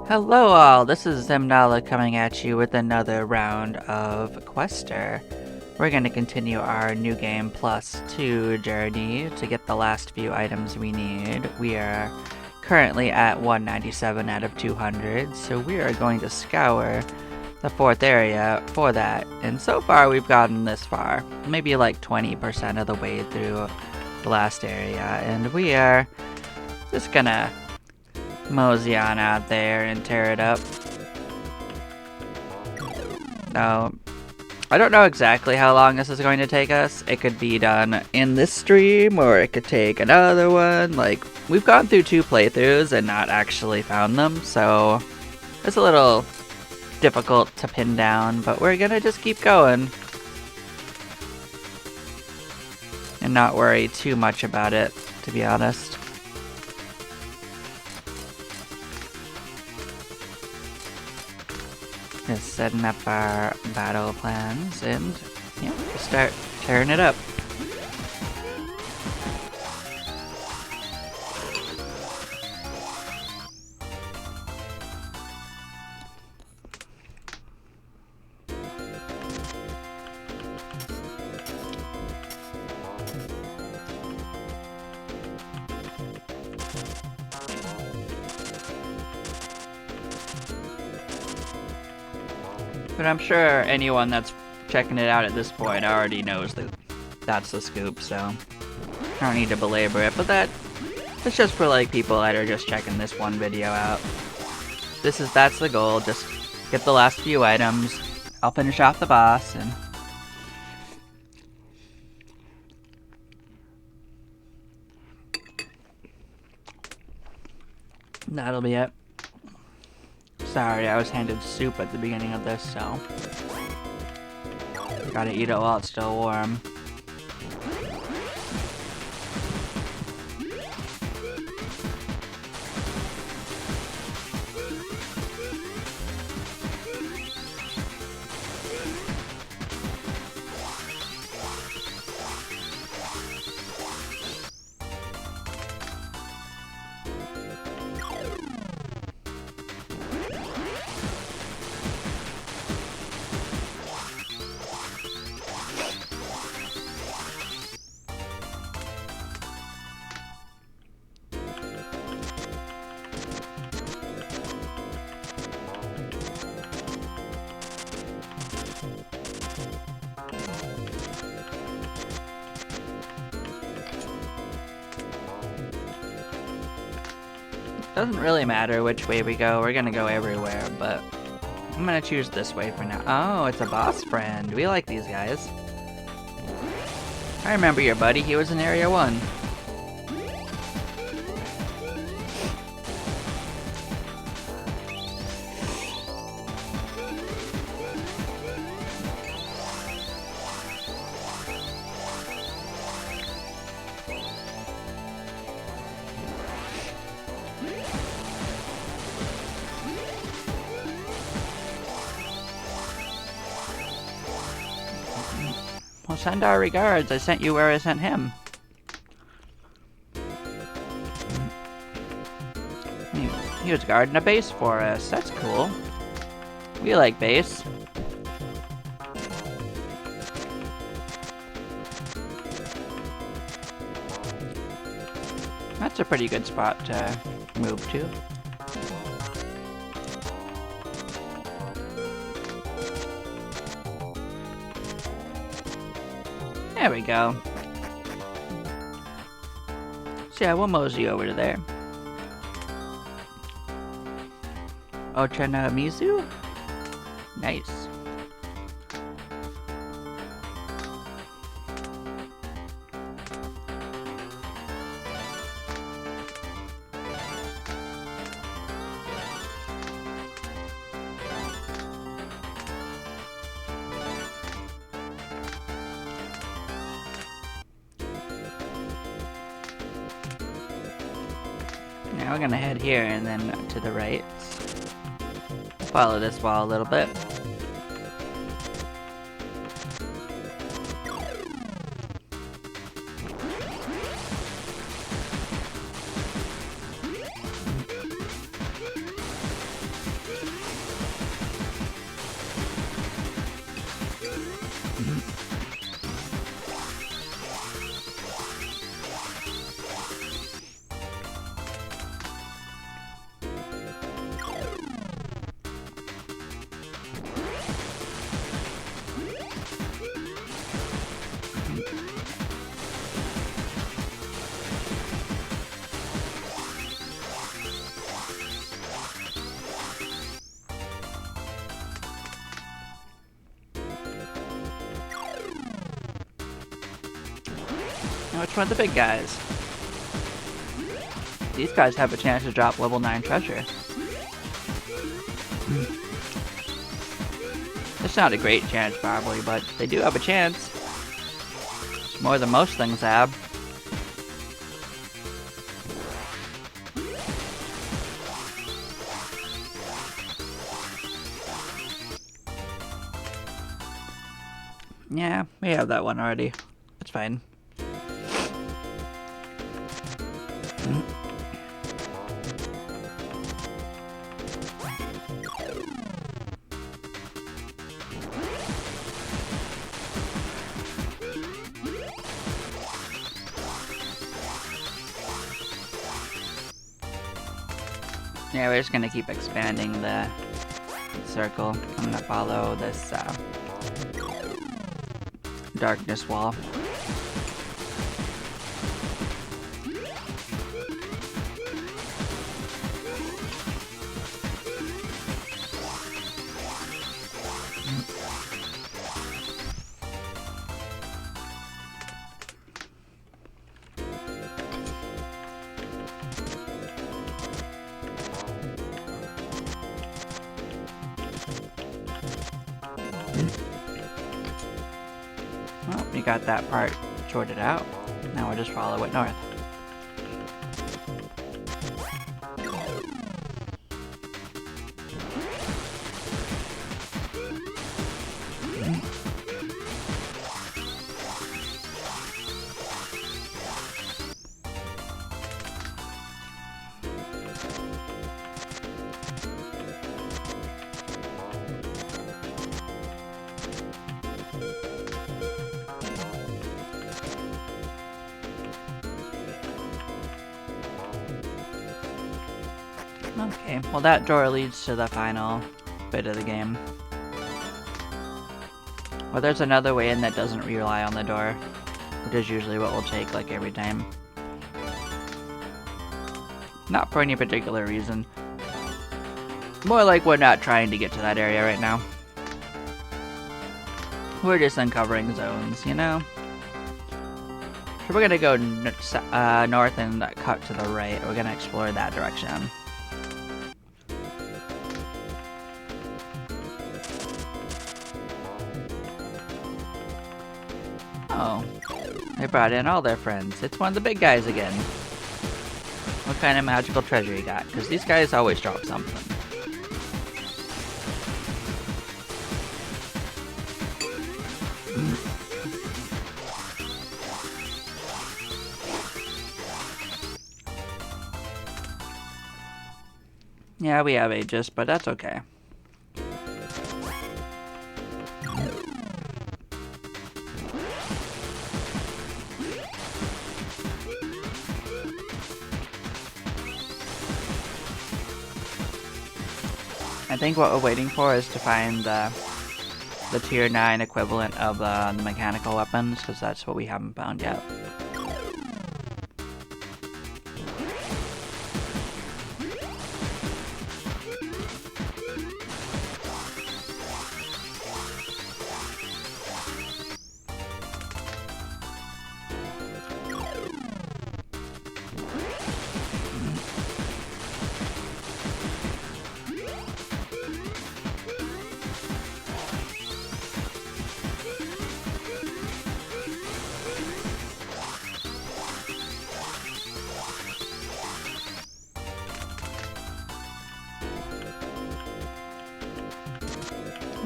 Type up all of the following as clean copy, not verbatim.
Hello all, this is Zemnala coming at you with another round of Quester. We're going to continue our New Game Plus 2 journey to get the last few items we need. We are currently at 197 out of 200, so we are going to scour the fourth area for that. And so far we've gotten this far, maybe like 20% of the way through the last area, and we are just gonna mosey on out there and tear it up. So, I don't know exactly how long this is going to take us. It could be done in this stream, or it could take another one. Like, we've gone through 2 playthroughs and not actually found them, so it's a little difficult to pin down, but we're gonna just keep going and not worry too much about it, to be honest. Just setting up our battle plans and yeah, start tearing it up. But I'm sure anyone that's checking it out at this point already knows that that's the scoop, so I don't need to belabor it, but it's just for like people that are just checking this one video out. That's the goal, just get the last few items, I'll finish off the boss, and that'll be it. Sorry, I was handed soup at the beginning of this, so gotta eat it while it's still warm. Doesn't really matter which way we go, we're gonna go everywhere, but I'm gonna choose this way for now. Oh, it's a boss friend. We like these guys. I remember your buddy, he was in Area 1. Well, send our regards. I sent you where I sent him. He was guarding a base for us. That's cool. We like base. That's a pretty good spot to move to. There we go. So yeah, we'll mosey over to there. Ochana Mizu? Nice. Now we're gonna head here and then to the right. Follow this wall a little bit. Which one of the big guys? These guys have a chance to drop level 9 treasure. It's not a great chance probably, but they do have a chance. It's more than most things have. Yeah, we have that one already. It's fine. Yeah, we're just gonna keep expanding the circle. I'm gonna follow this darkness wall. Well, we got that part sorted out. Now we'll just follow it north. Okay, well that door leads to the final bit of the game. Well, there's another way in that doesn't rely on the door, which is usually what we'll take like every time. Not for any particular reason. More like we're not trying to get to that area right now. We're just uncovering zones, you know? So we're gonna go north and cut to the right. We're gonna explore that direction. Oh, they brought in all their friends. It's one of the big guys again. What kind of magical treasure you got? Because these guys always drop something. Yeah, we have Aegis, but that's okay. I think what we're waiting for is to find the tier 9 equivalent of the mechanical weapons, because that's what we haven't found yet.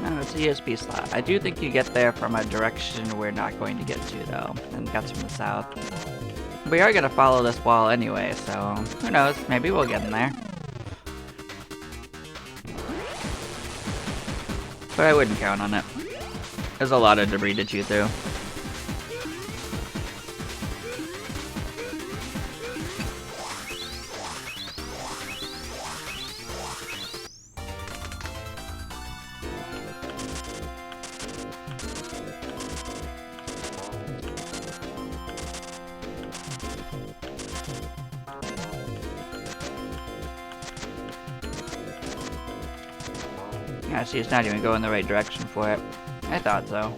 No, it's a USB slot. I do think you get there from a direction we're not going to get to, though, and that's from the south. We are going to follow this wall anyway, so who knows, maybe we'll get in there. But I wouldn't count on it. There's a lot of debris to chew through. Yeah, see, it's not even going the right direction for it. I thought so.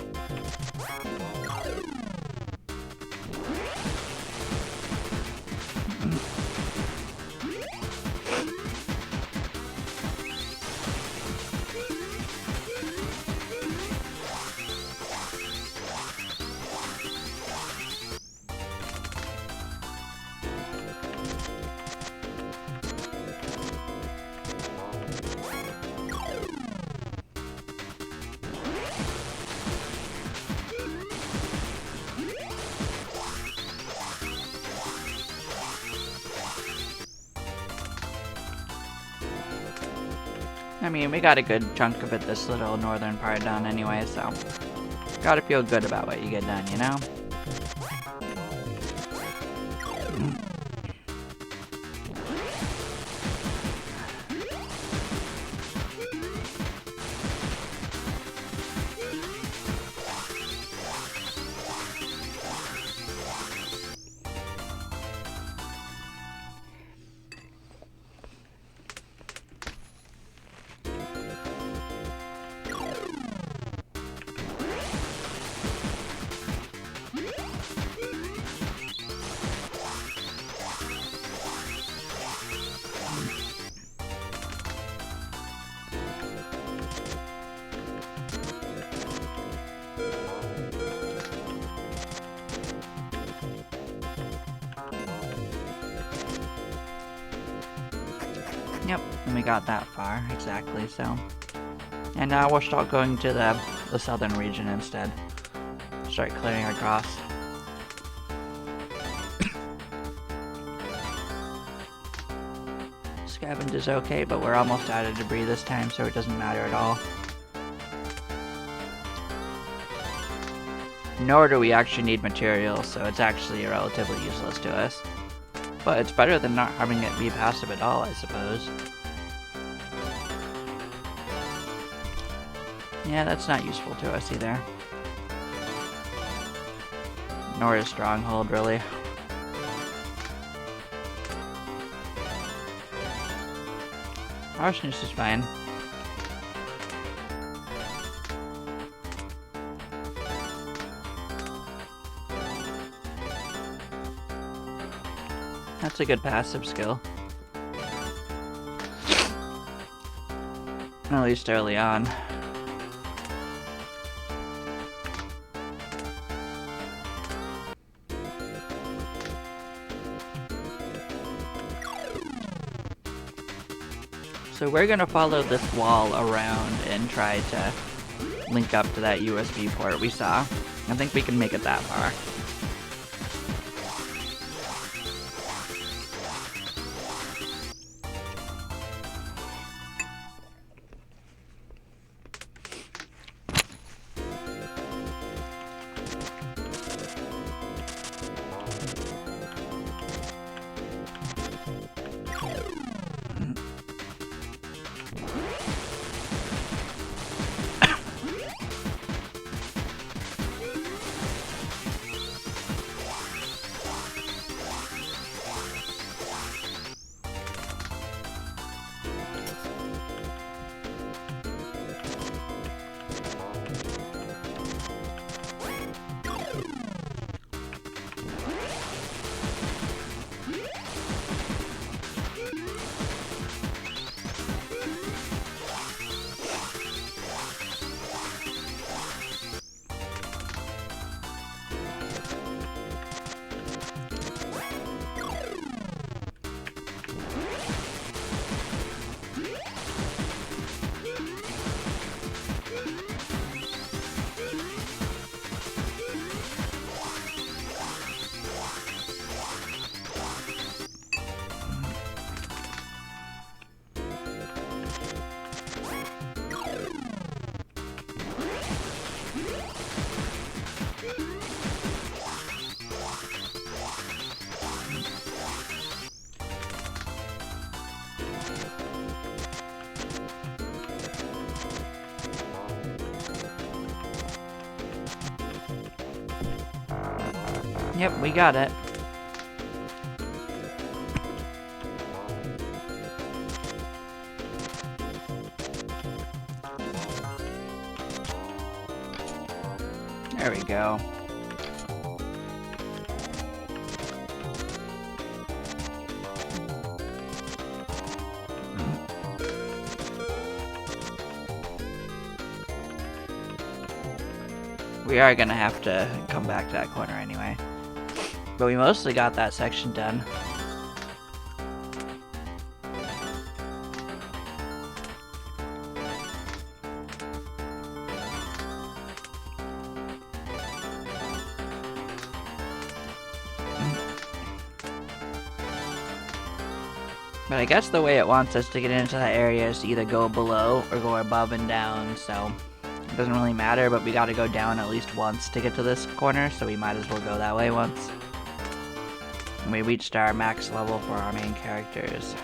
I mean, we got a good chunk of it this little northern part done anyway, so gotta feel good about what you get done, you know? Yep, and we got that far, exactly, so. And now we'll start going to the southern region instead. Start clearing across. Scavenge is okay, but we're almost out of debris this time, so it doesn't matter at all. Nor do we actually need materials, so it's actually relatively useless to us. But it's better than not having it be passive at all, I suppose. Yeah, that's not useful to us either. Nor is Stronghold, really. Harshness is fine. That's a good passive skill. At least early on. So we're gonna follow this wall around and try to link up to that USB port we saw. I think we can make it that far. Yep, we got it. There we go. We are gonna have to come back to that corner anyway. But we mostly got that section done. But I guess the way it wants us to get into that area is to either go below or go above and down, so it doesn't really matter, but we gotta go down at least once to get to this corner, so we might as well go that way once. And we reached our max level for our main characters.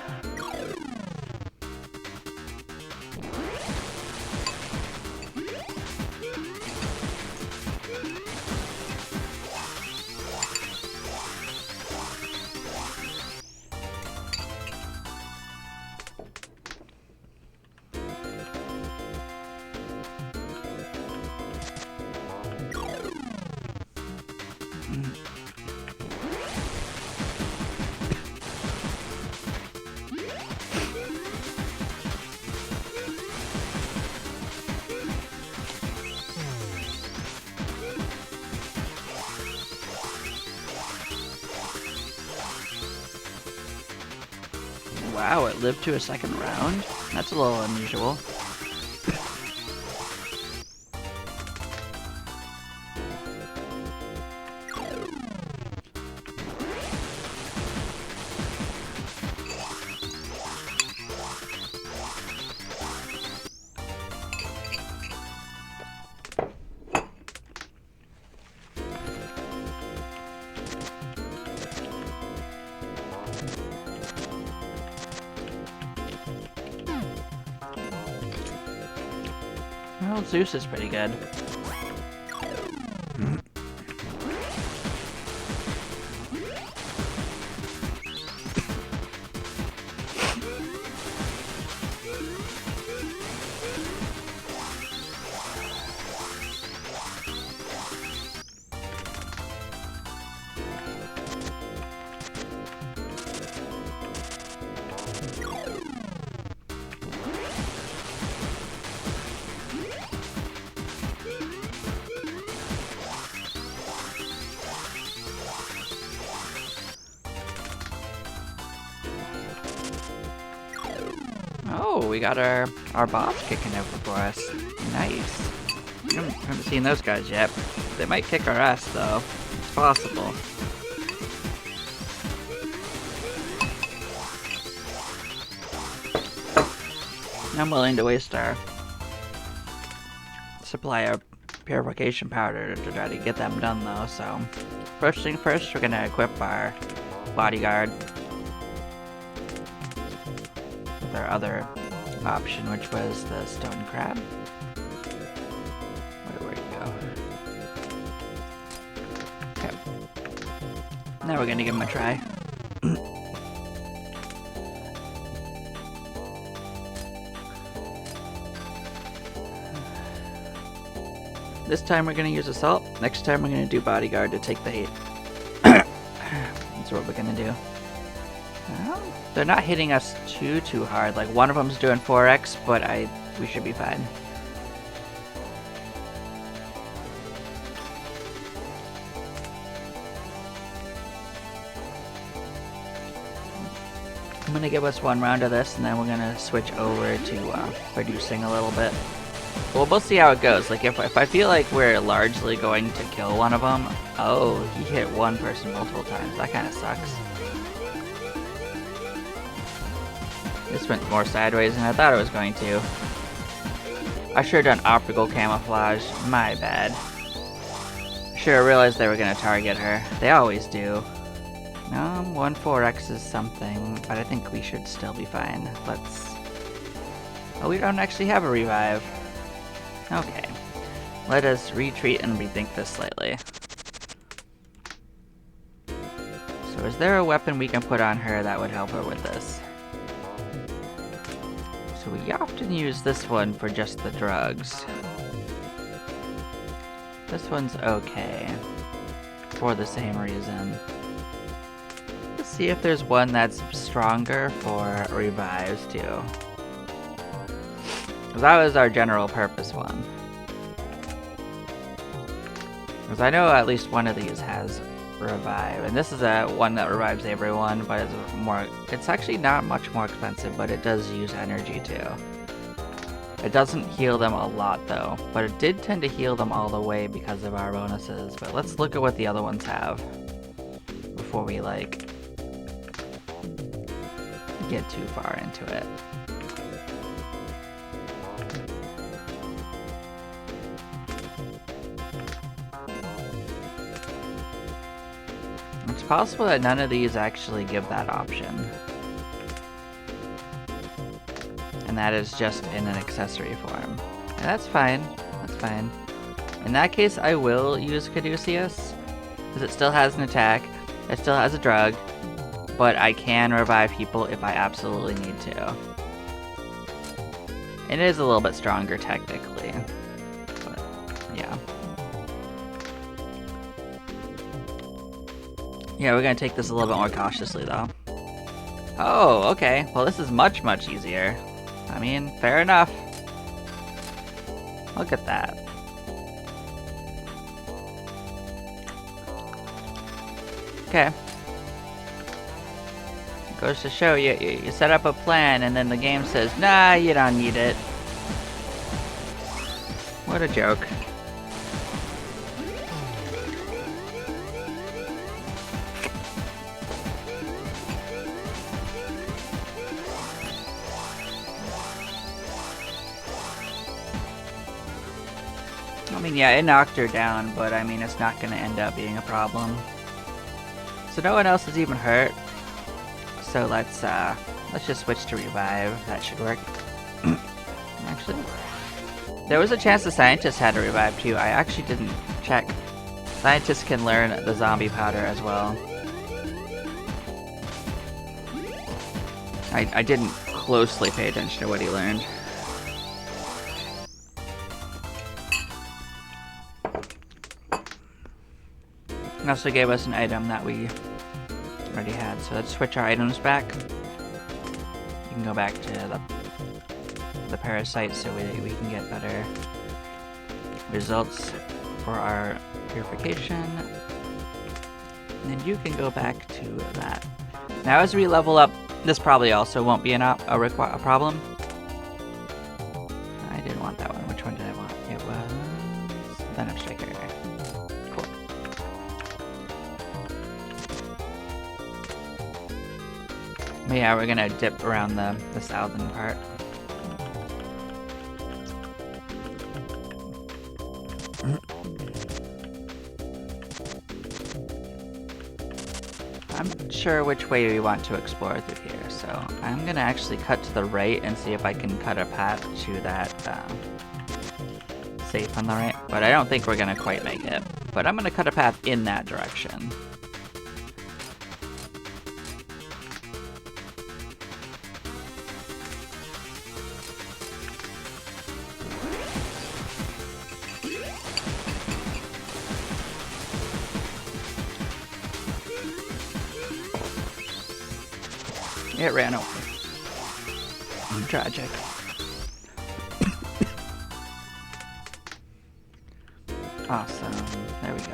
Wow, it lived to a second round? That's a little unusual. Well, Zeus is pretty good. Oh, we got our boss kicking over for us. Nice. I haven't seen those guys yet. They might kick our ass though. It's possible. I'm willing to waste our supply of purification powder to try to get them done though, so first thing first, we're gonna equip our bodyguard with our other option, which was the stone crab. Where'd it go? Okay. Now we're gonna give him a try. This time we're gonna use assault. Next time we're gonna do bodyguard to take the hate. That's what we're gonna do. Well, they're not hitting us too hard. Like one of them's doing 4x, but we should be fine. I'm gonna give us one round of this, and then we're gonna switch over to reducing a little bit. Well, we'll see how it goes. Like, if I feel like we're largely going to kill one of them... Oh, he hit one person multiple times. That kind of sucks. This went more sideways than I thought it was going to. I should have done optical camouflage. My bad. I should have realized they were going to target her. They always do. 1-4x is something, but I think we should still be fine. Let's... Oh, we don't actually have a revive. Okay. Let us retreat and rethink this slightly. So is there a weapon we can put on her that would help her with this? So we often use this one for just the drugs. This one's okay. For the same reason. Let's see if there's one that's stronger for revives too. That was our general purpose one. Because I know at least one of these has revive, and this is one that revives everyone, but it's actually not much more expensive, but it does use energy too. It doesn't heal them a lot though, but it did tend to heal them all the way because of our bonuses. But let's look at what the other ones have before we get too far into it. It's possible that none of these actually give that option. And that is just in an accessory form. And that's fine. That's fine. In that case, I will use Caduceus, because it still has an attack, it still has a drug, but I can revive people if I absolutely need to. It is a little bit stronger technically, but yeah. Yeah, we're gonna take this a little bit more cautiously though. Oh, okay. Well, this is much, much easier. I mean, fair enough. Look at that. Okay. Goes to show you set up a plan and then the game says, nah, you don't need it. What a joke. I mean, yeah, it knocked her down, but I mean, it's not gonna end up being a problem. So no one else is even hurt. So let's just switch to revive. That should work. Actually, there was a chance the scientist had to revive too. I actually didn't check. Scientists can learn the zombie powder as well. I didn't closely pay attention to what he learned. It also gave us an item that we already had, so let's switch our items back. You can go back to the parasite so we can get better results for our purification. And then you can go back to that. Now as we level up, this probably also won't be a problem. I didn't want that one. Which one did I want? It was Venom Striker. Cool. But yeah, we're gonna dip around the southern part. I'm not sure which way we want to explore through here, so I'm gonna actually cut to the right and see if I can cut a path to that safe on the right. But I don't think we're gonna quite make it. But I'm gonna cut a path in that direction. It ran away. Tragic. Awesome. There we go.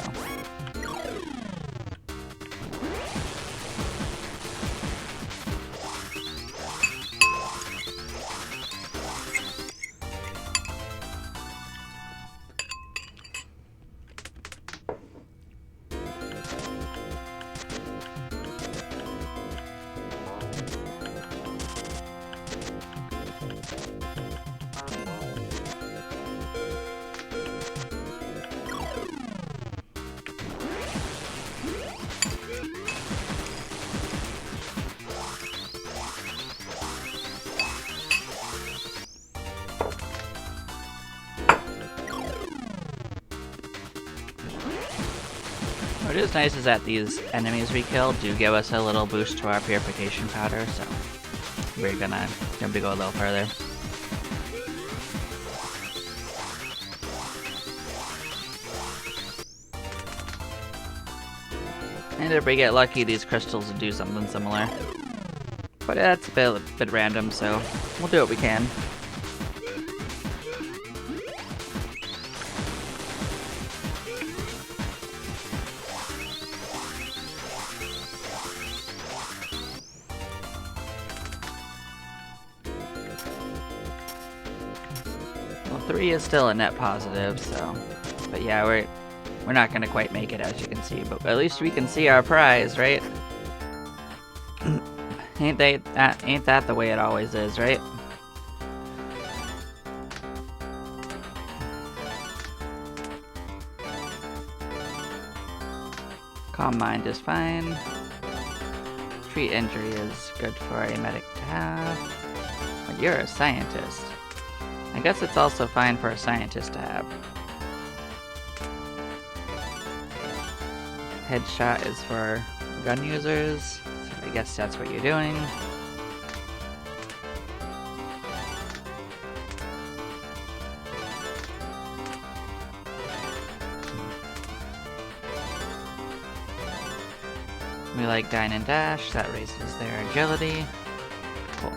What is nice is that these enemies we kill do give us a little boost to our purification powder, so we're gonna be able to go a little further. And if we get lucky, these crystals will do something similar. But that's a bit random, so we'll do what we can. Well, 3 is still a net positive, so... But yeah, we're not gonna quite make it, as you can see, but at least we can see our prize, right? Ain't that the way it always is, right? Calm mind is fine. Treat injury is good for a medic to have. But you're a scientist. I guess it's also fine for a scientist to have. Headshot is for gun users, so I guess that's what you're doing. We like Dine and Dash, that raises their agility. Cool.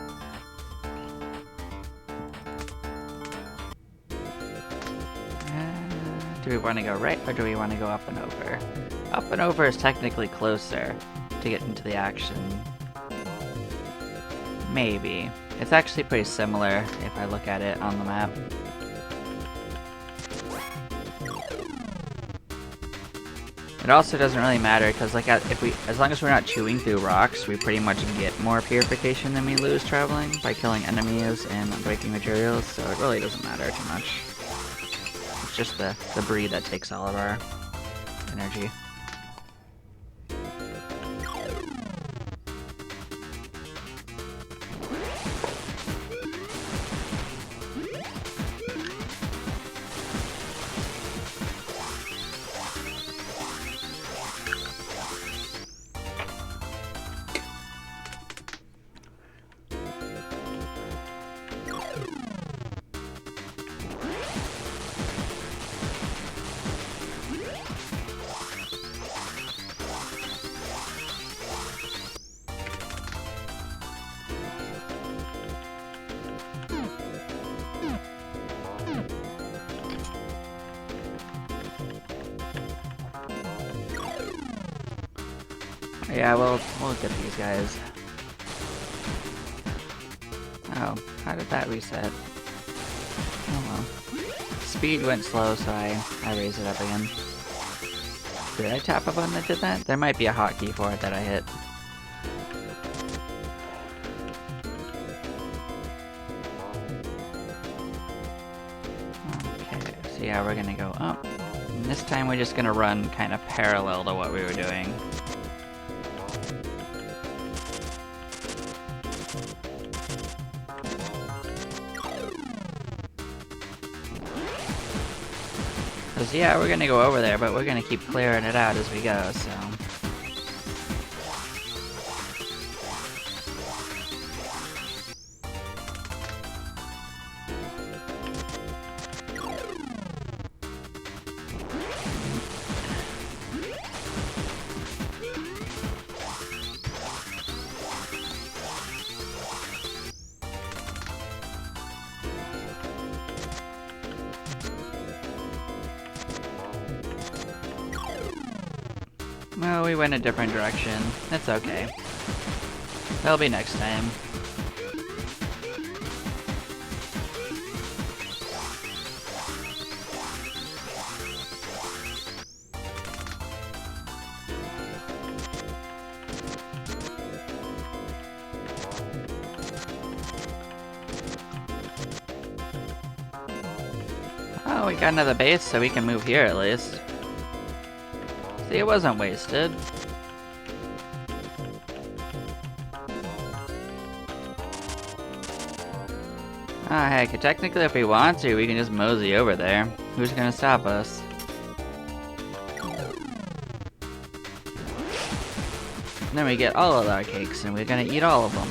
Do we want to go right or do we want to go up and over? Up and over is technically closer to get into the action. Maybe. It's actually pretty similar if I look at it on the map. It also doesn't really matter because, like, as long as we're not chewing through rocks, we pretty much get more purification than we lose traveling by killing enemies and breaking materials. So it really doesn't matter too much. It's just the debris that takes all of our energy. Yeah, we'll get these guys. Oh, how did that reset? Oh well. Speed went slow, so I raised it up again. Did I tap a button that did that? There might be a hotkey for it that I hit. Okay, so yeah, we're gonna go up. And this time we're just gonna run kind of parallel to what we were doing. Because, yeah, we're gonna go over there, but we're gonna keep clearing it out as we go, so... Well, we went a different direction. That's okay. That'll be next time. Oh, we got another base, so we can move here at least. See, it wasn't wasted. Ah, heck, technically if we want to, we can just mosey over there. Who's gonna stop us? And then we get all of our cakes, and we're gonna eat all of them.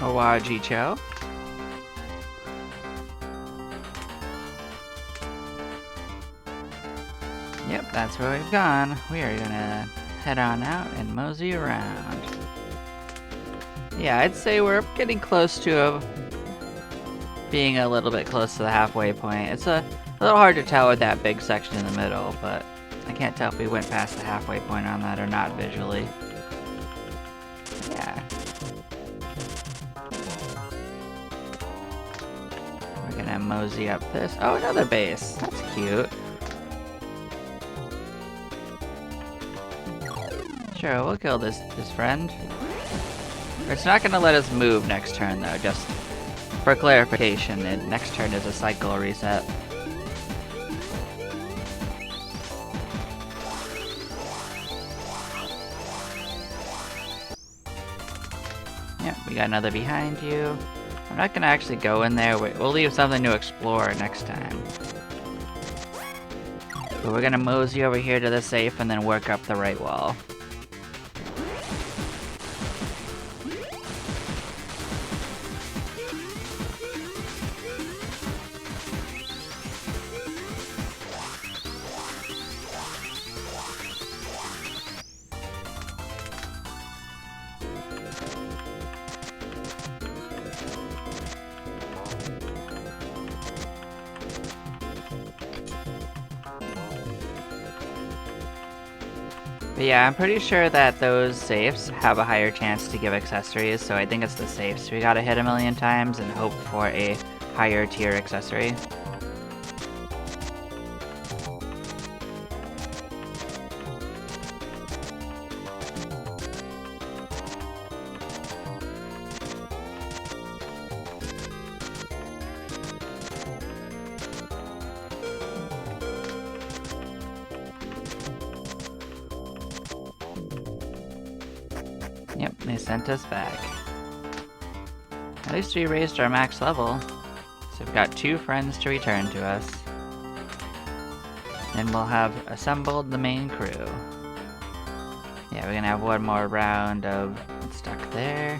Oh wow, Ji-Cho. Yep, that's where we've gone. We are gonna head on out and mosey around. Yeah, I'd say we're getting close to being a little bit close to the halfway point. It's a little hard to tell with that big section in the middle, but I can't tell if we went past the halfway point on that or not visually. Yeah. We're gonna mosey up this. Oh, another base. That's cute. Sure, we'll kill this friend. It's not gonna let us move next turn though, just for clarification, next turn is a cycle reset. Yep, we got another behind you. I'm not gonna actually go in there, we'll leave something to explore next time. But we're gonna mosey over here to the safe and then work up the right wall. But yeah, I'm pretty sure that those safes have a higher chance to give accessories, so I think it's the safes we gotta hit a million times and hope for a higher tier accessory. Yep, they sent us back. At least we raised our max level. So we've got 2 friends to return to us. Then we'll have assembled the main crew. Yeah, we're gonna have one more round of stuck there.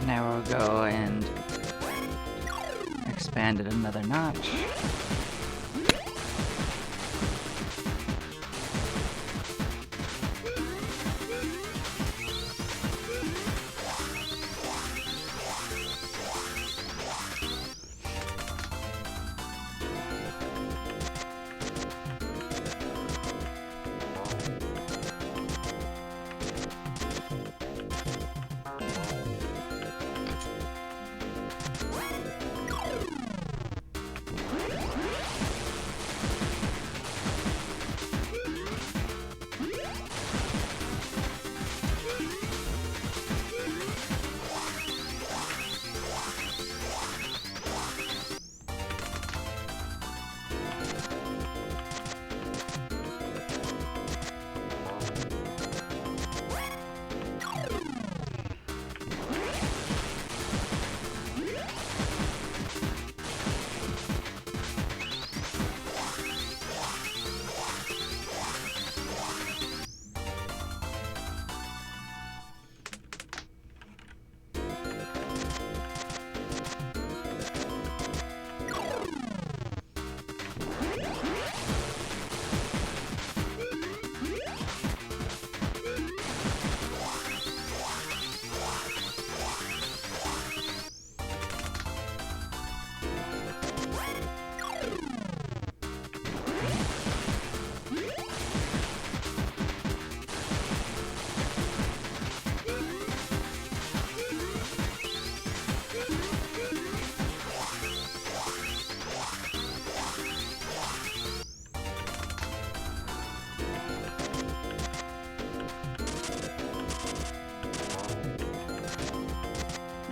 Now we'll go and expand it another notch.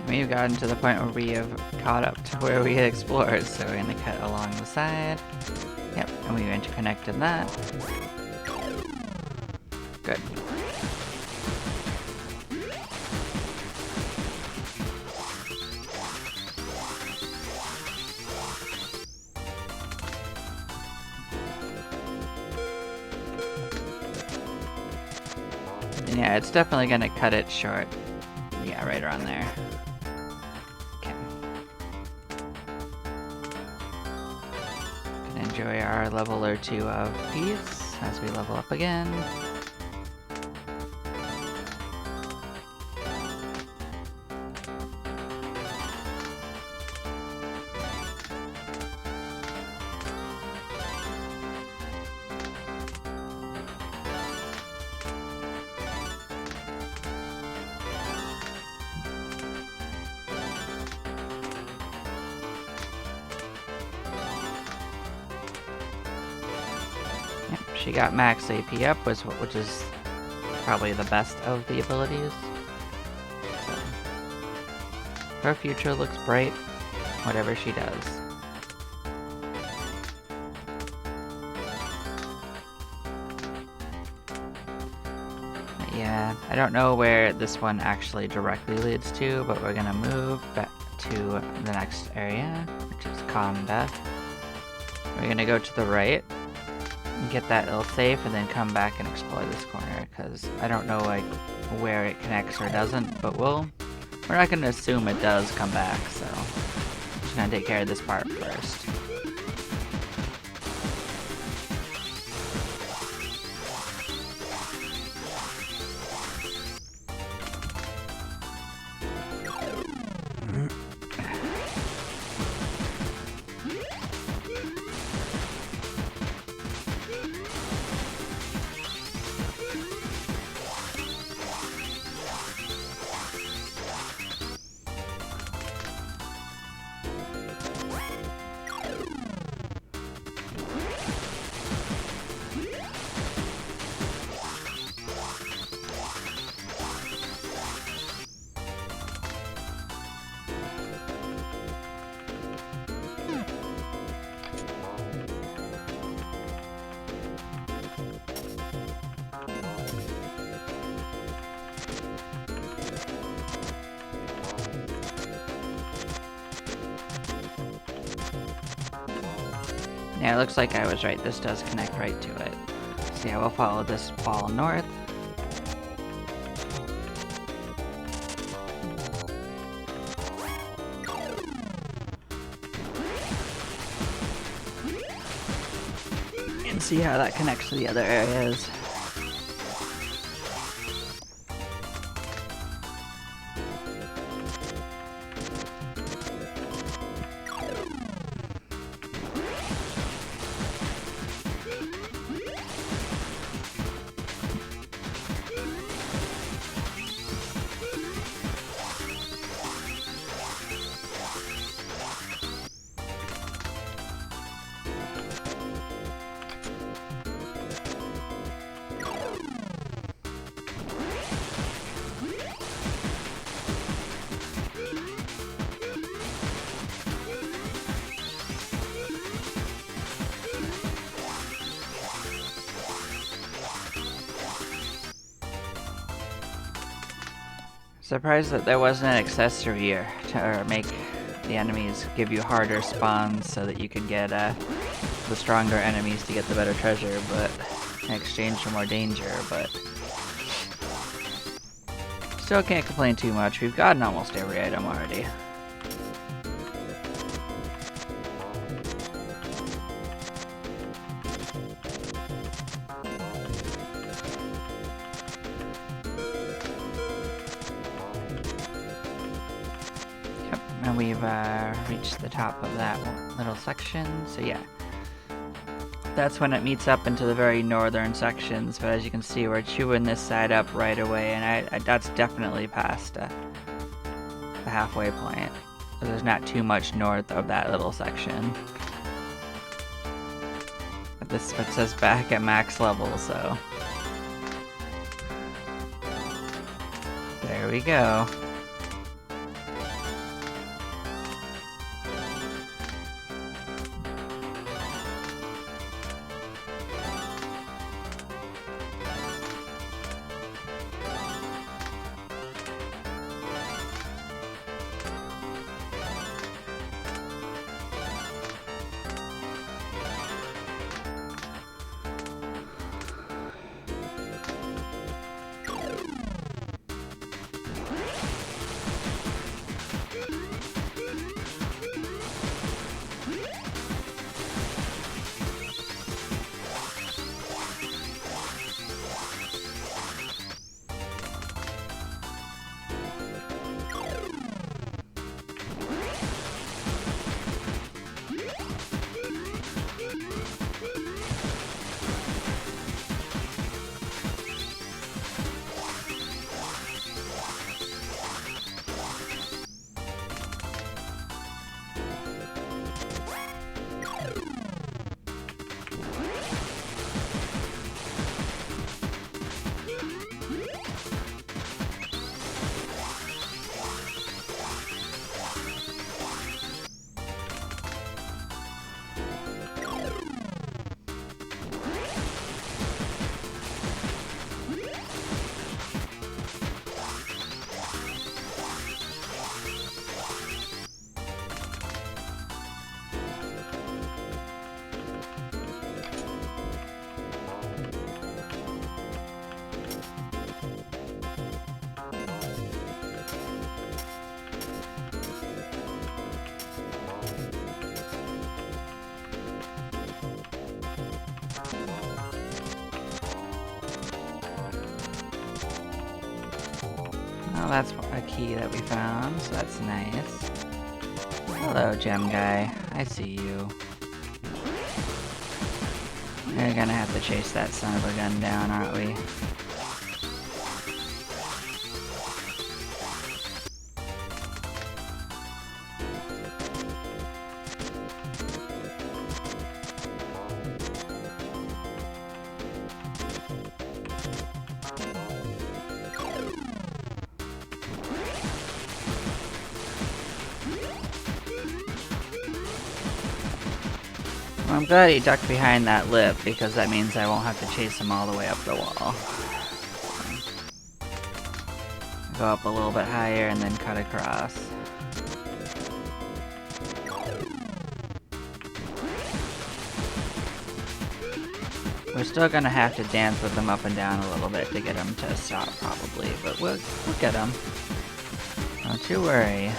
We've gotten to the point where we have caught up to where we had explored, so we're gonna cut along the side. Yep, and we've interconnected that. Good. Yeah, it's definitely gonna cut it short. Yeah, right around there. Okay. Can enjoy our level or two of peace as we level up again. She got max AP up, which is probably the best of the abilities. So, her future looks bright, whatever she does. But yeah, I don't know where this one actually directly leads to, but we're gonna move back to the next area, which is combat. We're gonna go to the right. Get that little safe and then come back and explore this corner, because I don't know like where it connects or doesn't, but we're not going to assume it does come back, so I'm just going to take care of this part first. Yeah, it looks like I was right. This does connect right to it. So yeah, we'll follow this ball north. And see how that connects to the other areas. Surprised that there wasn't an accessory to make the enemies give you harder spawns so that you could get the stronger enemies to get the better treasure, but in exchange for more danger, but still can't complain too much. We've gotten almost every item already. And we've reached the top of that little section, so yeah. That's when it meets up into the very northern sections, but as you can see, we're chewing this side up right away, and that's definitely past the halfway point. So there's not too much north of that little section. But this puts us back at max level, so... There we go. Oh, that's a key that we found, so that's nice. Hello, gem guy. I see you. We're gonna have to chase that son of a gun down, aren't we? Well, I'm glad he ducked behind that lip, because that means I won't have to chase him all the way up the wall. Go up a little bit higher and then cut across. We're still gonna have to dance with him up and down a little bit to get him to stop, probably, but we'll get him. Don't you worry.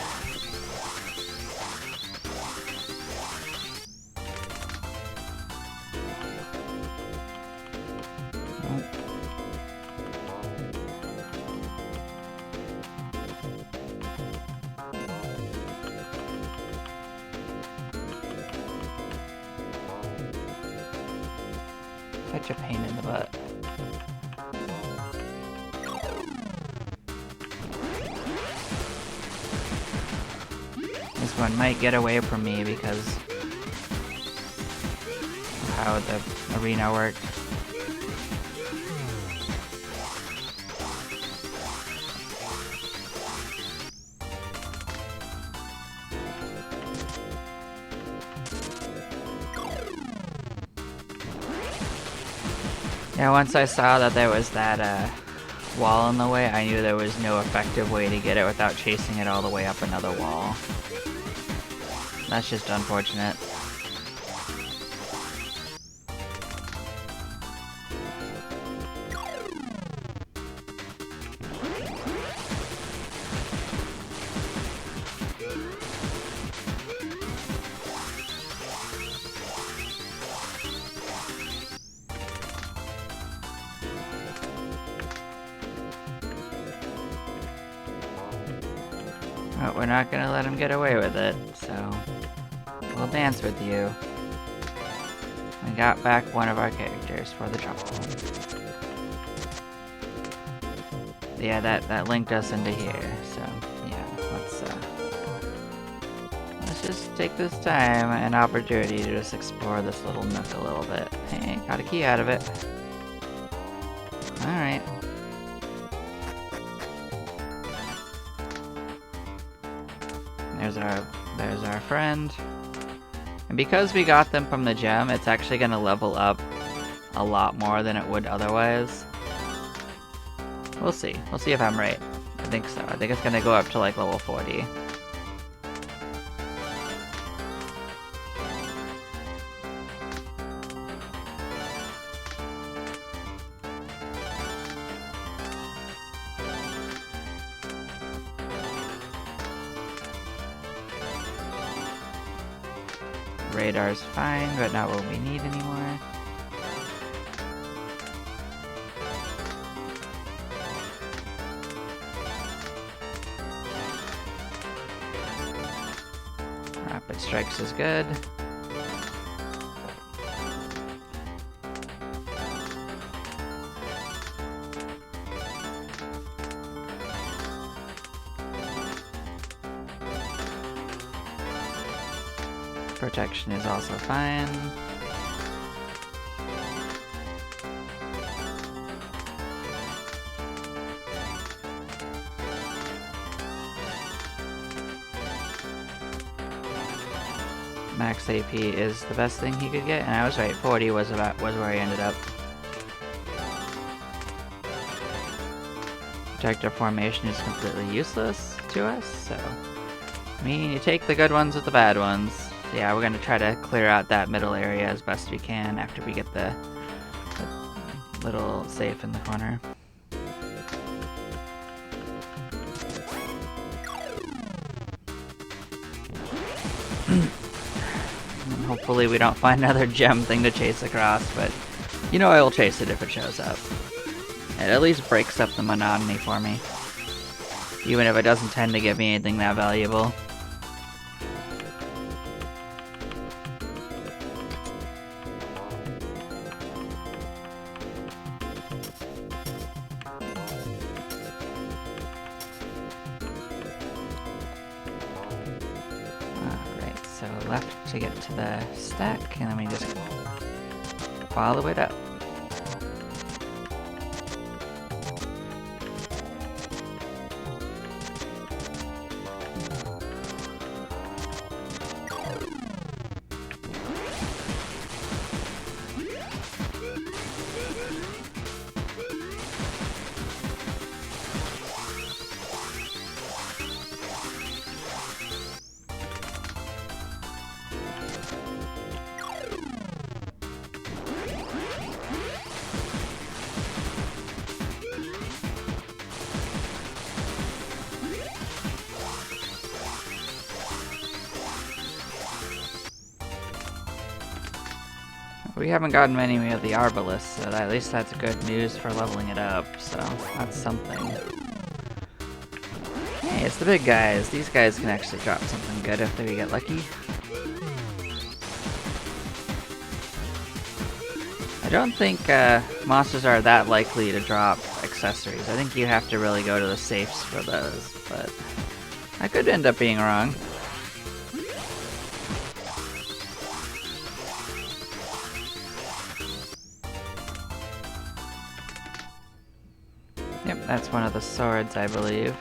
Such a pain in the butt. This one might get away from me because of how the arena worked. Yeah, once I saw that there was that wall in the way, I knew there was no effective way to get it without chasing it all the way up another wall. That's just unfortunate. But we're not gonna let him get away with it, so we'll dance with you. We got back one of our characters for the trouble. Yeah, that linked us into here, so yeah, let's just take this time and opportunity to just explore this little nook a little bit. Hey, got a key out of it. Alright. There's our friend. And because we got them from the gem, it's actually gonna level up a lot more than it would otherwise. We'll see. We'll see if I'm right. I think so. I think it's gonna go up to like level 40. Radar's fine, but not what we need anymore. Rapid strikes is good. Protection is also fine. Max AP is the best thing he could get, and I was right. 40 was where he ended up. Protective formation is completely useless to us, so I mean, you take the good ones with the bad ones. Yeah, we're gonna try to clear out that middle area as best we can after we get the little safe in the corner. Hopefully we don't find another gem thing to chase across, but you know I will chase it if it shows up. It at least breaks up the monotony for me. even if it doesn't tend to give me anything that valuable. Alright, so left to get to the stack, and then we just follow it up. We haven't gotten many of the Arbalists, so at least that's good news for leveling it up, so that's something. Hey, it's the big guys. These guys can actually drop something good if we get lucky. I don't think monsters are that likely to drop accessories. I think you have to really go to the safes for those, but I could end up being wrong. Yep, that's one of the swords, I believe.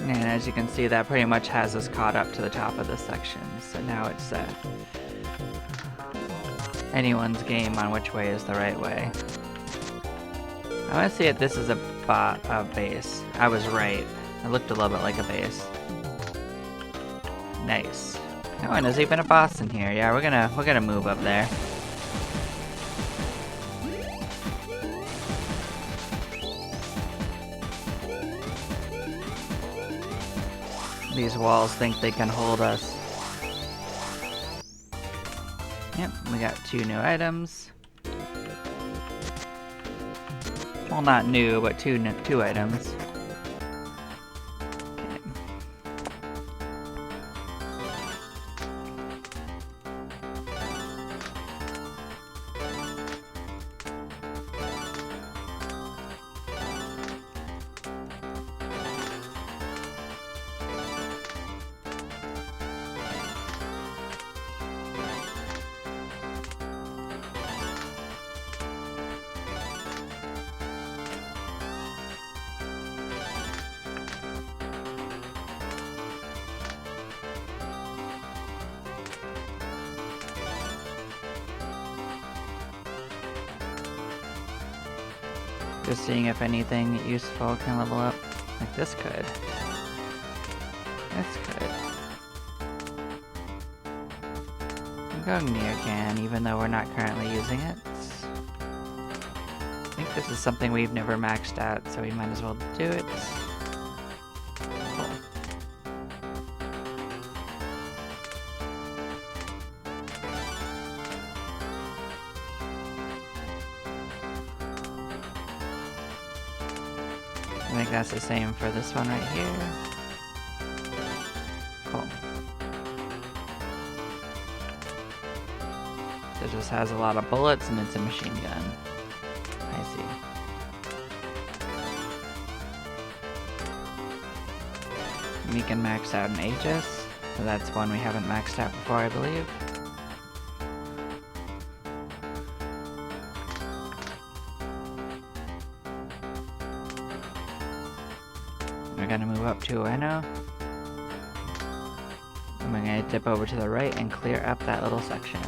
And as you can see, that pretty much has us caught up to the top of this section. So now it's anyone's game on which way is the right way. I want to see if this is a base. I was right. It looked a little bit like a base. Nice. Oh, and there's even a boss in here. Yeah, we're gonna move up there. These walls think they can hold us. Yep, we got 2 new items. Well, not new, but two items. Okay. Just seeing if anything useful can level up. Like this could. This could. Gungnir can, even though we're not currently using it. I think this is something we've never maxed out, so we might as well do it. Cool. I think that's the same for this one right here. Cool. It just has a lot of bullets and it's a machine gun. I see. We can max out an Aegis. So that's one we haven't maxed out before, I believe. We're gonna move up to Ueno. And we're gonna dip over to the right and clear up that little section.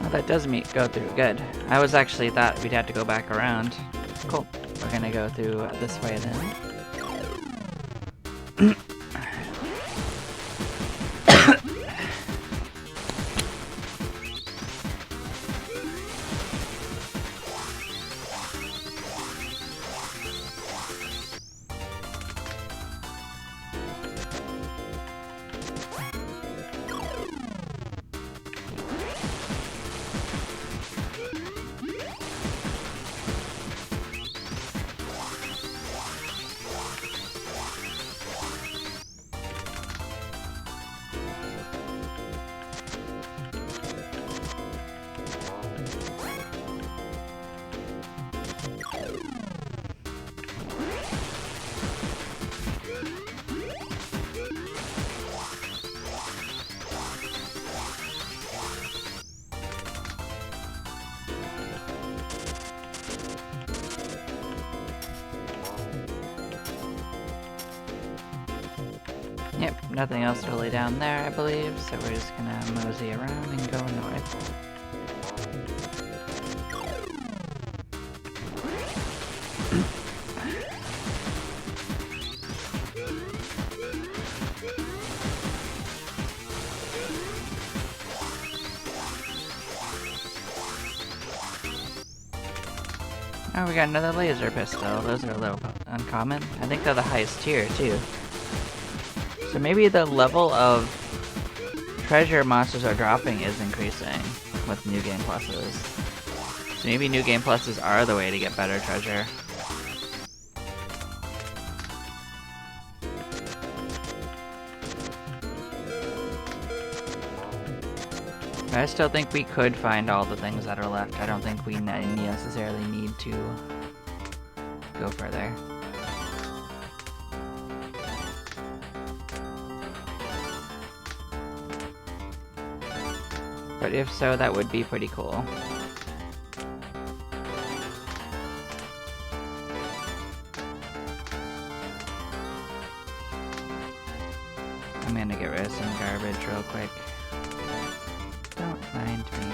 Oh, that does go through. Good. I was actually thought we'd have to go back around. Cool. We're gonna go through this way then. Yep, nothing else really down there, I believe, so we're just gonna mosey around and go north. Oh, we got another laser pistol. Those are a little uncommon. I think they're the highest tier, too. So maybe the level of treasure monsters are dropping is increasing with New Game Pluses. So maybe New Game Pluses are the way to get better treasure. But I still think we could find all the things that are left. I don't think we necessarily need to go further. But if so, that would be pretty cool. I'm gonna get rid of some garbage real quick. Don't mind me.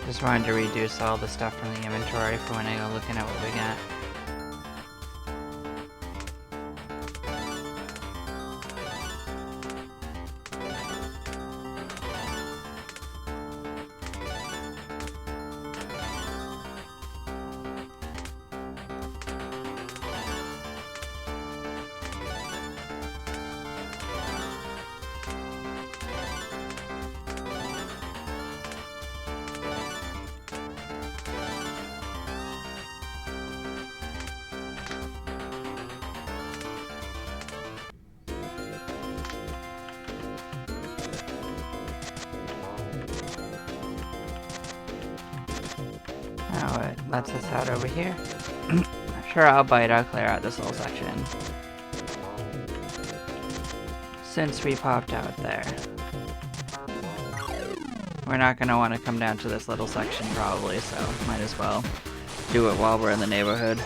Just wanted to reduce all the stuff from the inventory for when I go looking at what we got. lets us out over here. Sure, I'll clear out this little section. Since we popped out there. We're not gonna want to come down to this little section probably, so might as well do it while we're in the neighborhood.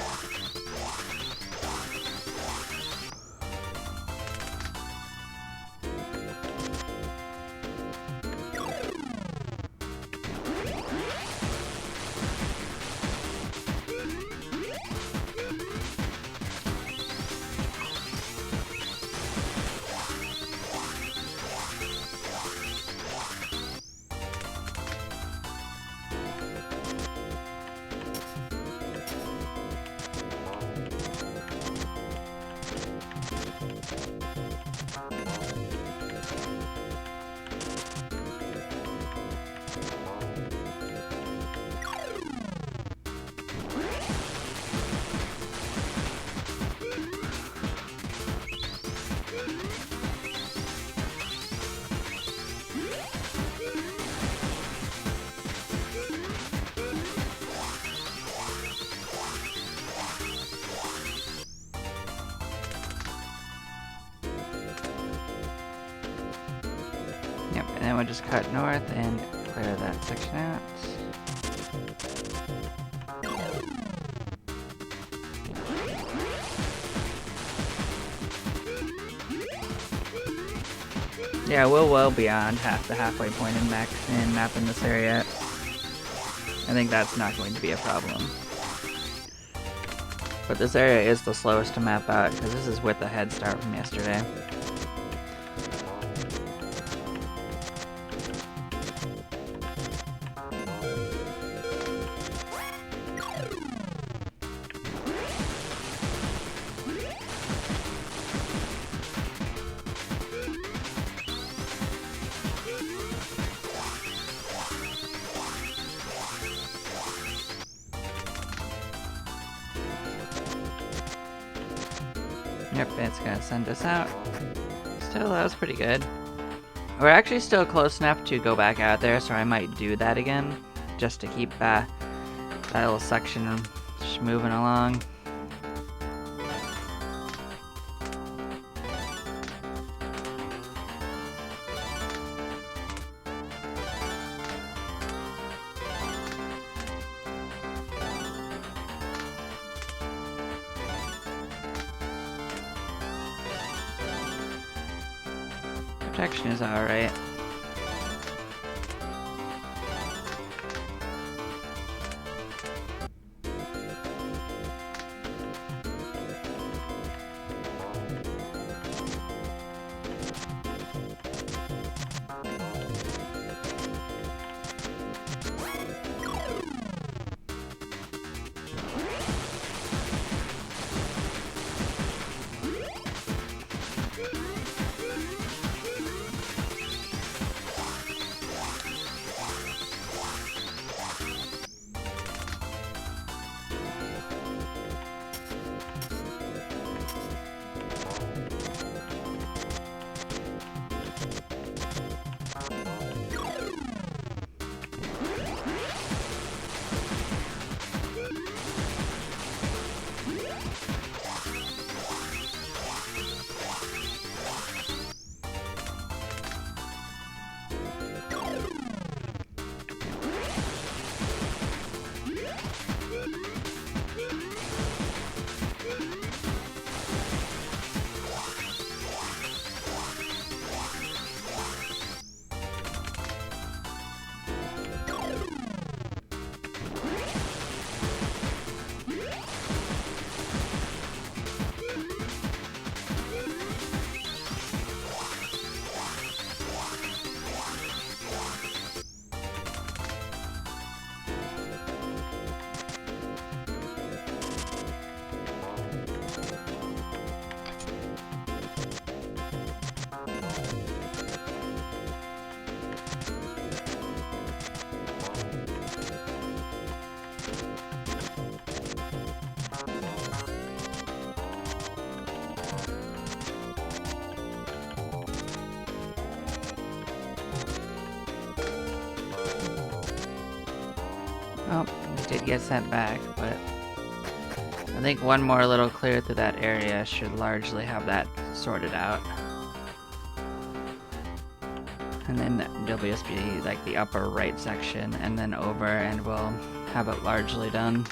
Yep, and then we'll just cut north and clear that section out. Yeah, we're well beyond the halfway point in mapping this area. I think that's not going to be a problem. But this area is the slowest to map out because this is with a head start from yesterday. Yep, it's gonna send us out. Still, that was pretty good. We're actually still close enough to go back out there, so I might do that again, just to keep that little section just moving along. Protection is alright. Oh, did get sent back, but I think one more little clear through that area should largely have that sorted out. And then there'll just be like the upper right section and then over, and we'll have it largely done.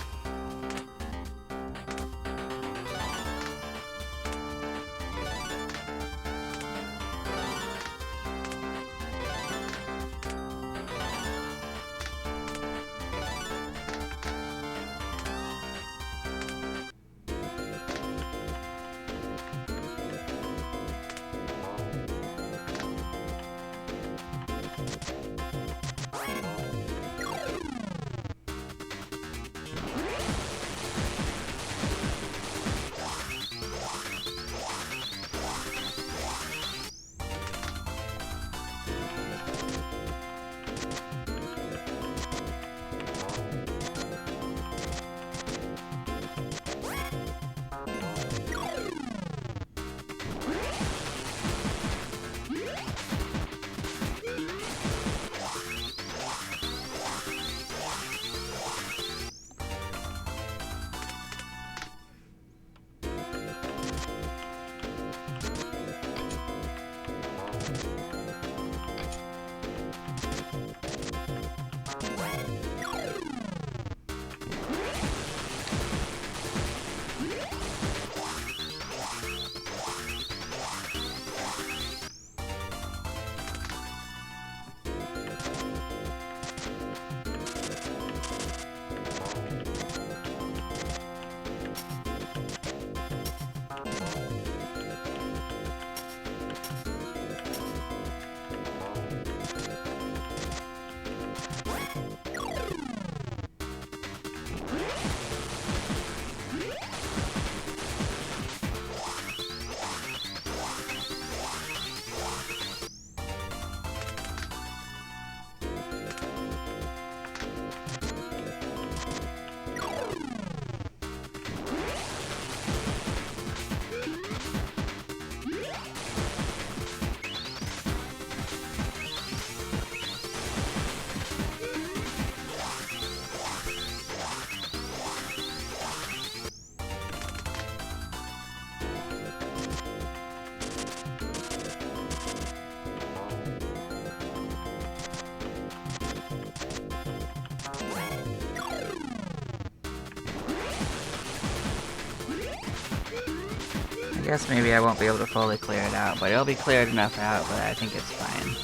I guess maybe I won't be able to fully clear it out, but it'll be cleared enough out, but I think it's fine.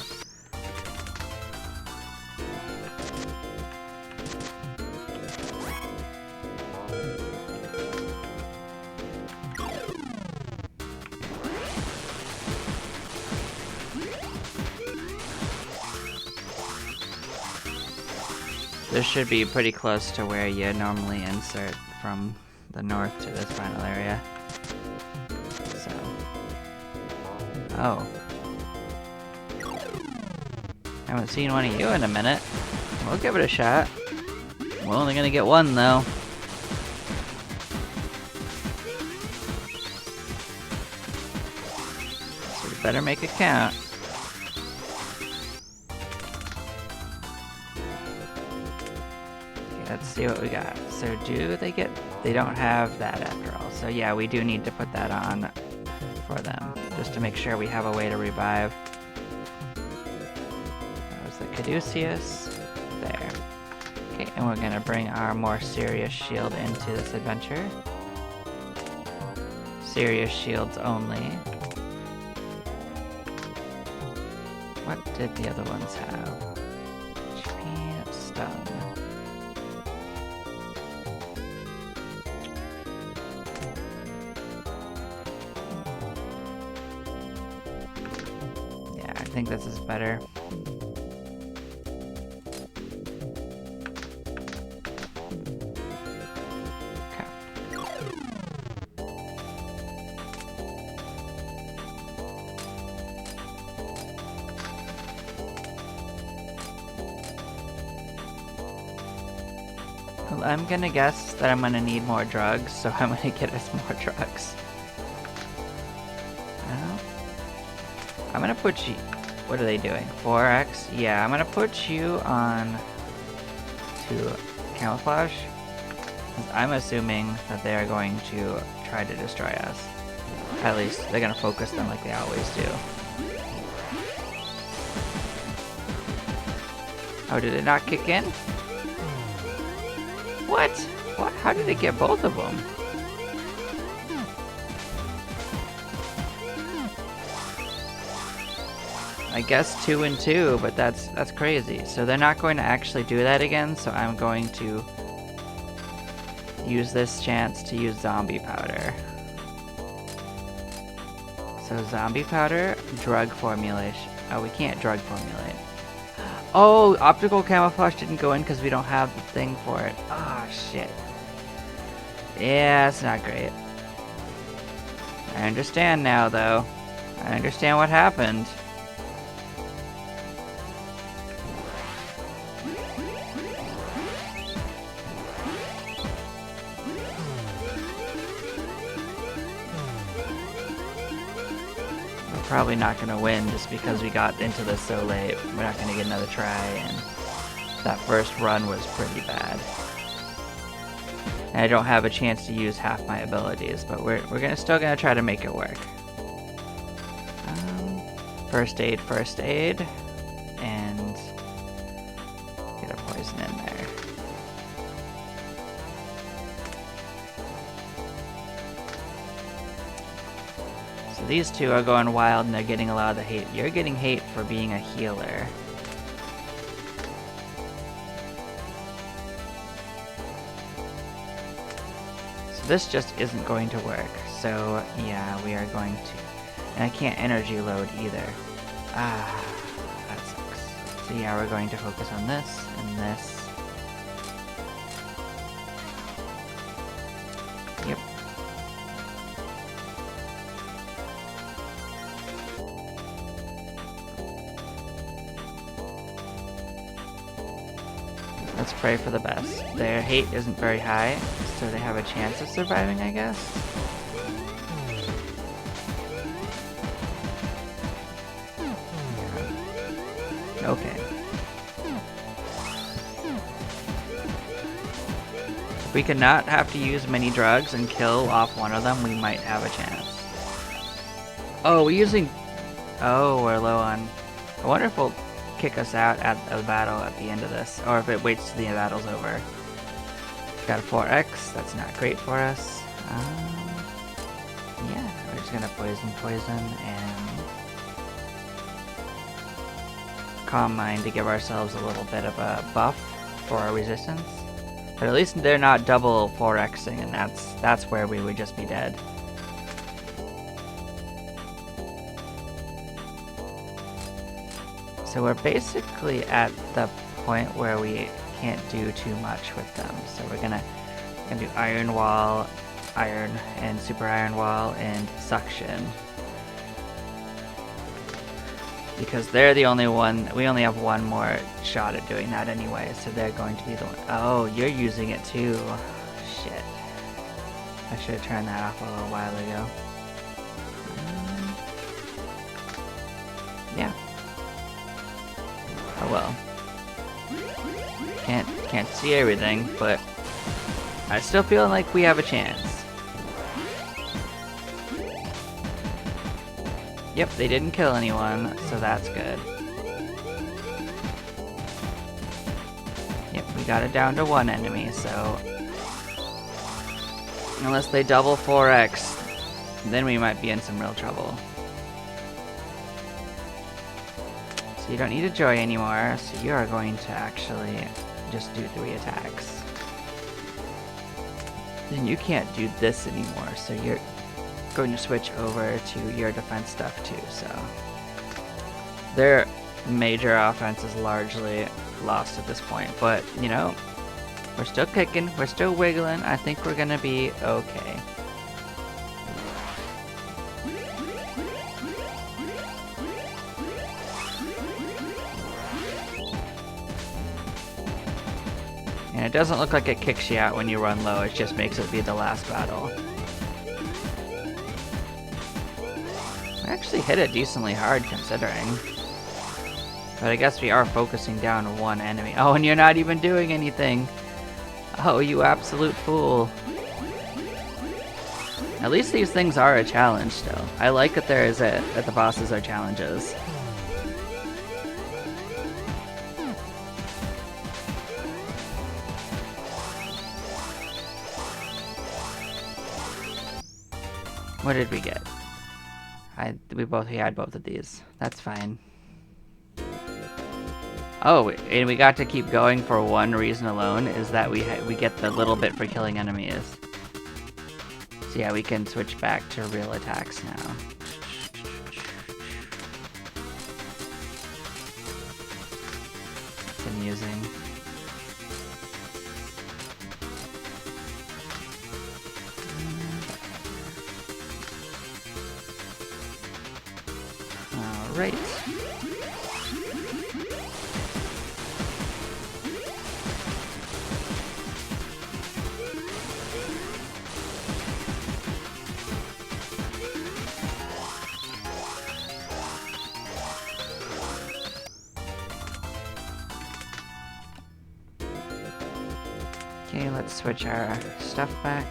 This should be pretty close to where you normally insert from the north to this final area. So. Oh. Haven't seen one of you in a minute. We'll give it a shot. We're only gonna get one though. So we better make it count. Let's see what we got. So do they get... They don't have that after all. So yeah, we do need to put that on for them. Just to make sure we have a way to revive. That was the Caduceus. There. Okay, and we're gonna bring our more serious shield into this adventure. Serious shields only. What did the other ones have? HP, stun. I think this is better. Okay. Well, I'm gonna guess that I'm gonna need more drugs, so I'm gonna get us more drugs. I'm gonna put you... What are they doing? 4x? Yeah, I'm gonna put you on to camouflage? I'm assuming that they are going to try to destroy us. At least they're gonna focus them like they always do. Oh, did it not kick in? What? What? How did it get both of them? I guess 2 and 2, but that's crazy. So they're not going to actually do that again, so I'm going to use this chance to use zombie powder. So zombie powder, drug formulation. Oh, we can't drug formulate. Oh, optical camouflage didn't go in because we don't have the thing for it. Ah, shit. Yeah, it's not great. I understand now, though. I understand what happened. Probably not going to win just because we got into this so late. We're not going to get another try, and that first run was pretty bad. And I don't have a chance to use half my abilities, but we're still gonna try to make it work. First aid, and get a poison in there. So these two are going wild and they're getting a lot of the hate. You're getting hate for being a healer. So this just isn't going to work. So yeah, we are going to... And I can't energy load either. Ah, that sucks. So yeah, we're going to focus on this and this. Yep. Let's pray for the best. Their hate isn't very high, so they have a chance of surviving, I guess. Okay. If we could not have to use many drugs and kill off one of them, we might have a chance. Oh, we're using... Oh, we're low on... I wonder if it'll kick us out at the battle at the end of this, or if it waits till the battle's over. Got a 4x, that's not great for us. Yeah, we're just gonna poison, and... Calm Mind to give ourselves a little bit of a buff for our resistance. But at least they're not double 4xing, and that's where we would just be dead. So we're basically at the point where we can't do too much with them. So we're gonna do Iron Wall, Iron, and Super Iron Wall, and Suction. Because they're the only one, we only have one more shot at doing that anyway, so they're going to be the one. Oh, you're using it too. Shit. I should have turned that off a little while ago. Yeah. Oh well. Can't see everything, but I still feel like we have a chance. Yep, they didn't kill anyone, so that's good. Yep, we got it down to one enemy, so... Unless they double 4x, then we might be in some real trouble. So you don't need a Joy anymore, so you are going to actually just do 3 attacks. Then you can't do this anymore, so you're going to switch over to your defense stuff too, so their major offense is largely lost at this point, but you know, we're still kicking, we're still wiggling. I think we're gonna be okay. And it doesn't look like it kicks you out when you run low, it just makes it be the last battle. Actually hit it decently hard considering. But I guess we are focusing down one enemy. Oh, and you're not even doing anything. Oh, you absolute fool. At least these things are a challenge still. I like that that the bosses are challenges. What did we get? We had both of these. That's fine. Oh, and we got to keep going for one reason alone, is that we get the little bit for killing enemies. So yeah, we can switch back to real attacks now. It's amusing. Alright. Okay, let's switch our stuff back.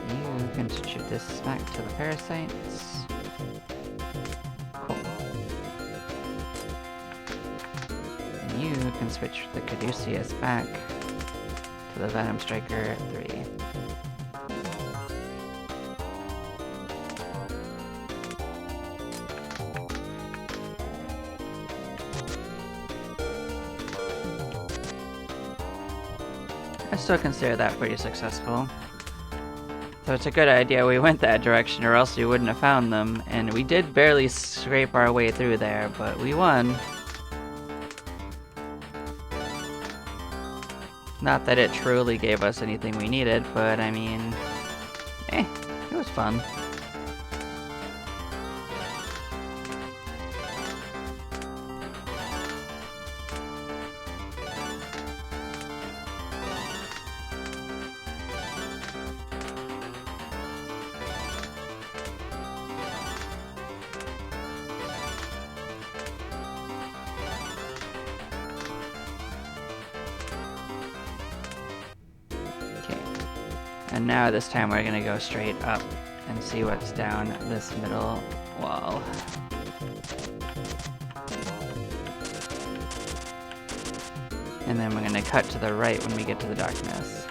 You can shoot this back to the parasites. Cool. And you can switch the Caduceus back to the Venom Striker 3. I still consider that pretty successful. So it's a good idea we went that direction, or else we wouldn't have found them. And we did barely scrape our way through there, but we won. Not that it truly gave us anything we needed, but I mean, it was fun. And now this time we're gonna go straight up and see what's down this middle wall. And then we're gonna cut to the right when we get to the darkness.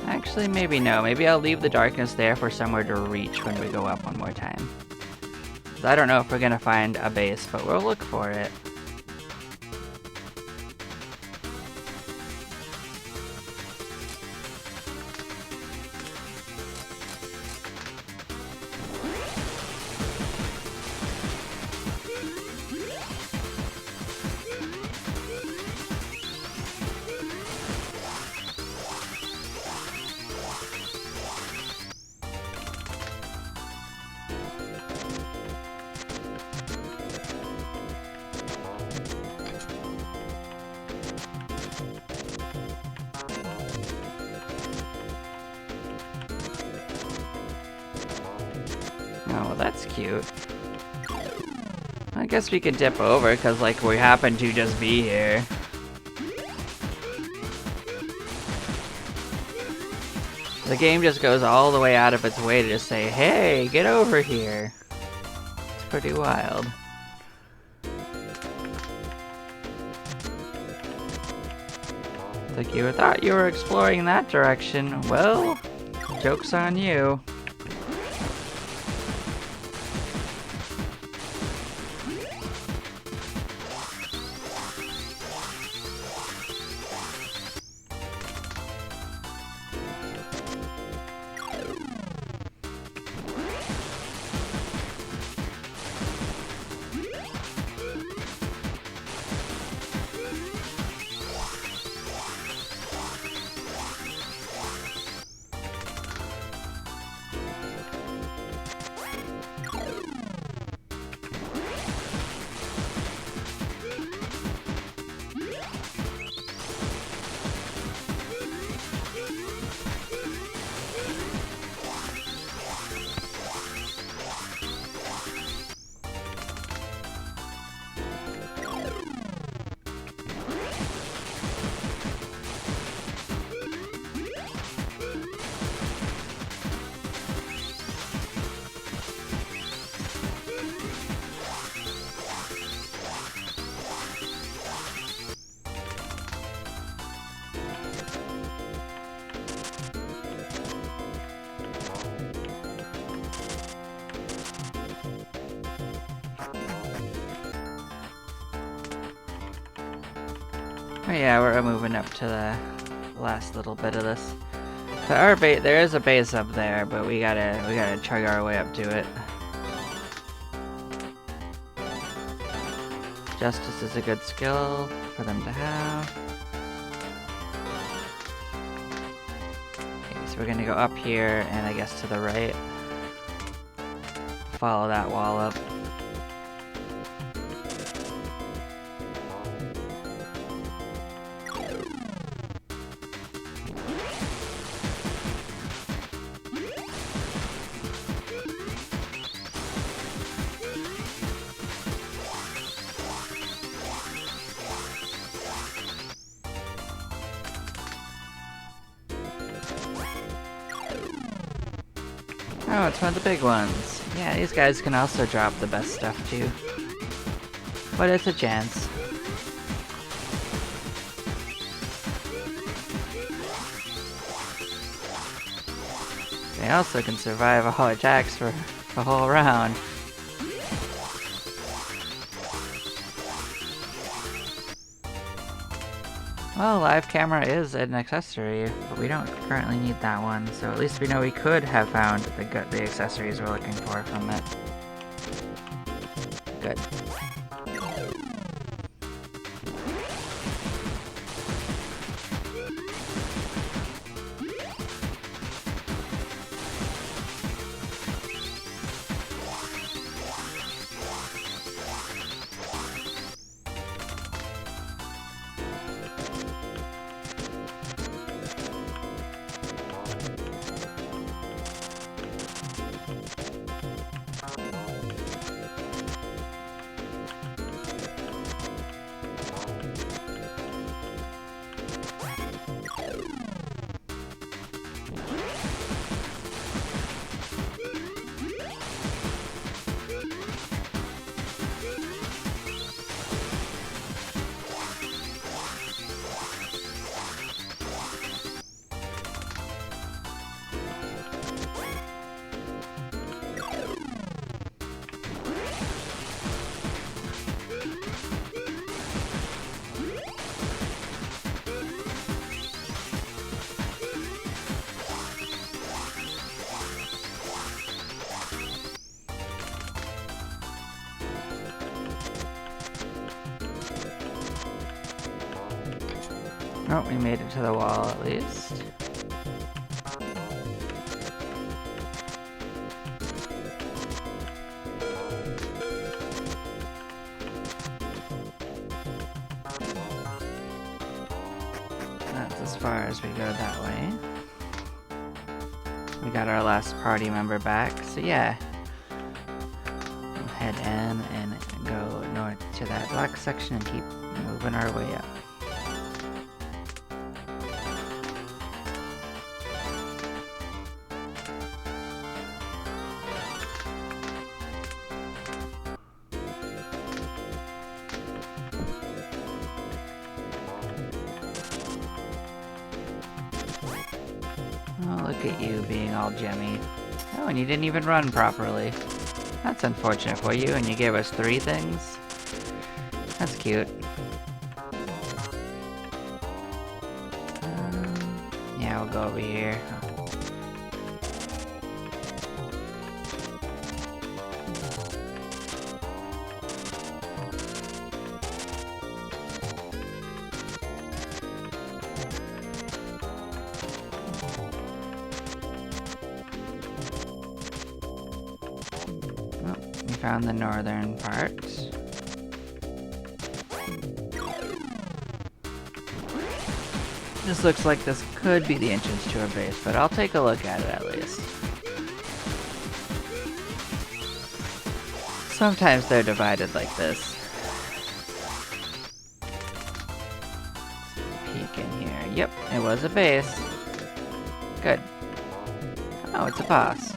Actually, maybe no. Maybe I'll leave the darkness there for somewhere to reach when we go up one more time. 'Cause I don't know if we're gonna find a base, but we'll look for it. Oh, well, that's cute. I guess we could dip over, because, like, we happen to just be here. The game just goes all the way out of its way to just say, hey, get over here. It's pretty wild. Like, you thought you were exploring that direction. Well, joke's on you. Oh yeah, we're moving up to the last little bit of this. But our there is a base up there, but we gotta chug our way up to it. Justice is a good skill for them to have. Okay, so we're gonna go up here and I guess to the right. Follow that wall up. Oh, it's one of the big ones. Yeah, these guys can also drop the best stuff too. But it's a chance. They also can survive all attacks for a whole round. Well, live camera is an accessory, but we don't currently need that one, so at least we know we could have found the accessories we're looking for from it. Good. Oh, we made it to the wall at least. That's as far as we go that way. We got our last party member back, so yeah. We'll head in and go north to that black section and keep moving our way up. Oh, look at you being all gemmy. Oh, and you didn't even run properly. That's unfortunate for you, and you gave us 3 things? That's cute. Yeah, we'll go over here. We found the northern part. This looks like this could be the entrance to our base, but I'll take a look at it at least. Sometimes they're divided like this. Peek in here. Yep, it was a base. Good. Oh, it's a boss.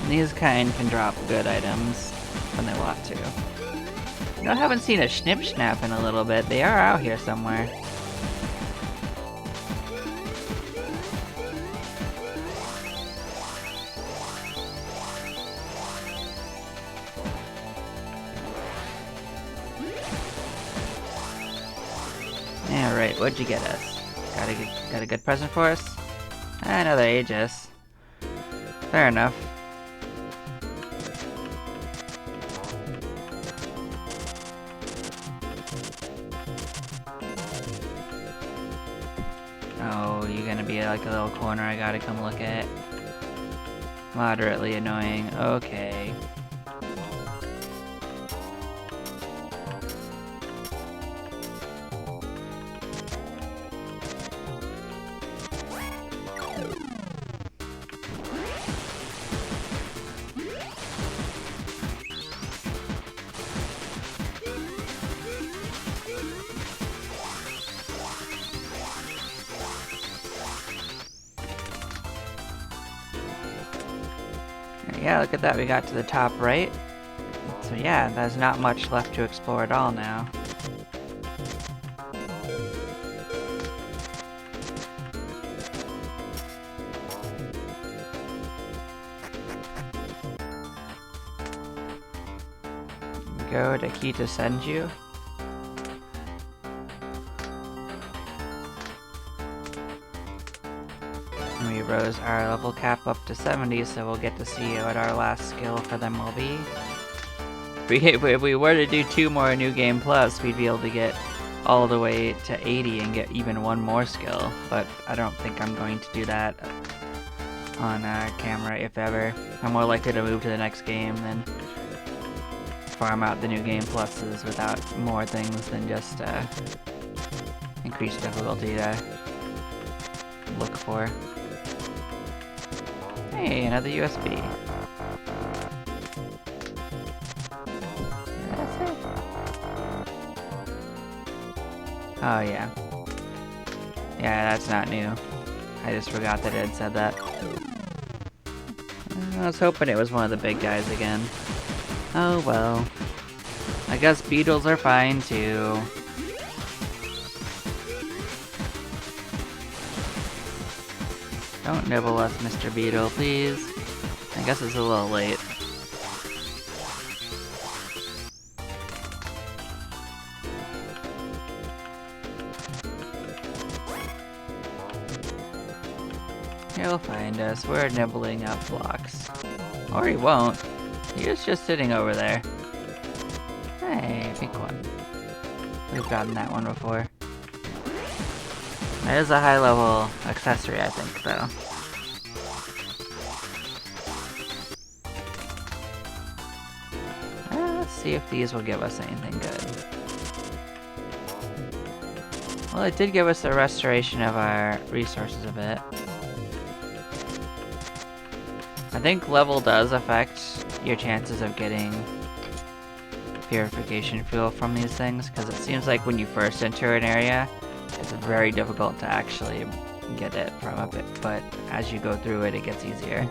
These kind can drop good items when they want to. You know, I haven't seen a Snip-Snap in a little bit. They are out here somewhere. what'd you get us? Got a good present for us? Another Aegis. Fair enough. Oh, you're gonna be like a little corner I gotta come look at. Moderately annoying. Okay. Yeah, look at that, we got to the top right. So yeah, there's not much left to explore at all now. Go to Kita Senju. And we rose our level cap up to 70, so we'll get to see what our last skill for them will be. If we were to do 2 more New Game Plus, we'd be able to get all the way to 80 and get even 1 more skill, but I don't think I'm going to do that on camera, if ever. I'm more likely to move to the next game than farm out the New Game Pluses without more things than just increased difficulty to look for. Hey, another USB. Oh yeah. Yeah, that's not new. I just forgot that it had said that. I was hoping it was one of the big guys again. Oh well. I guess beetles are fine too. Don't nibble us, Mr. Beetle, please. I guess it's a little late. He'll find us. We're nibbling up blocks. Or he won't. He is just sitting over there. Hey, pink one. We've gotten that one before. That is a high level accessory, I think, though. Let's see if these will give us anything good. Well, it did give us a restoration of our resources a bit. I think level does affect your chances of getting purification fuel from these things, because it seems like when you first enter an area, it's very difficult to actually get it from a bit, but as you go through it, it gets easier.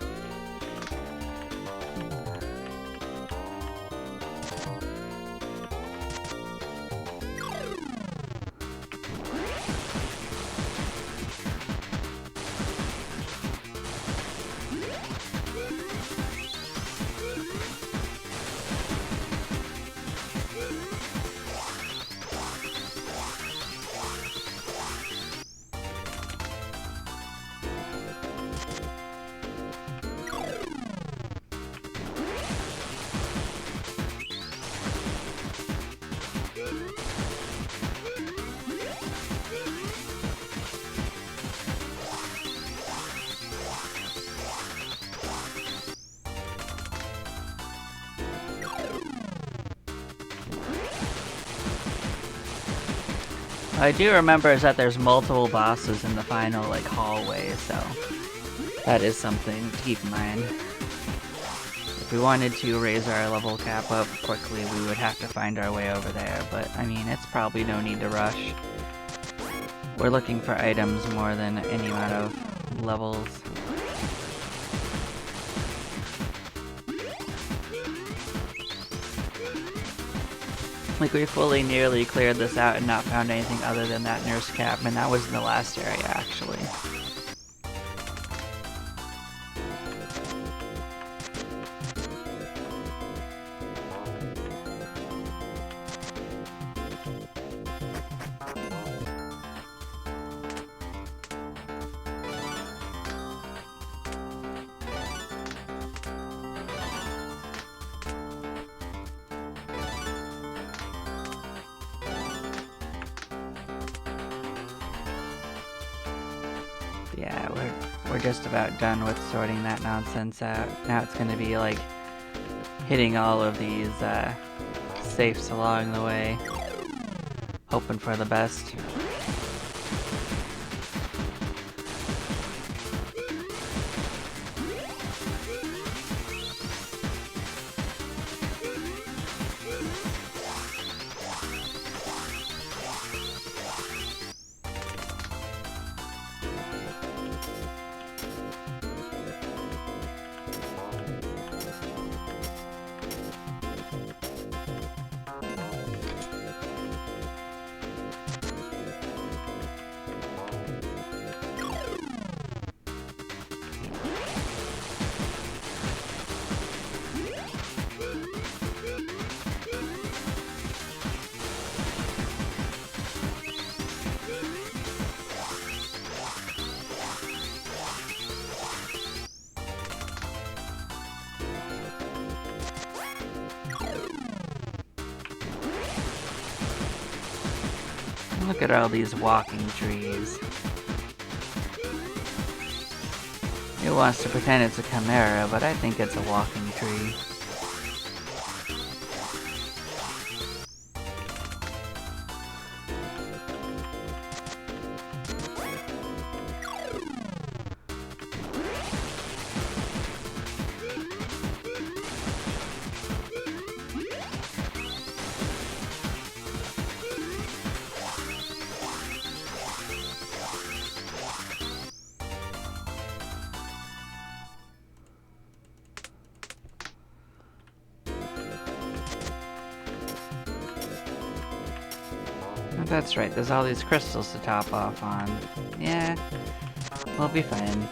What I do remember is that there's multiple bosses in the final, like, hallway, so that is something to keep in mind. If we wanted to raise our level cap up quickly, we would have to find our way over there, but, I mean, it's probably no need to rush. We're looking for items more than any amount of levels. Like, we fully nearly cleared this out and not found anything other than that nurse cap, and that was in the last area, actually. Yeah, we're just about done with sorting that nonsense out. Now it's gonna be like hitting all of these safes along the way, hoping for the best. Look at all these walking trees. It wants to pretend it's a chimera, but I think it's a walking tree. That's right, there's all these crystals to top off on. Yeah, we'll be fine.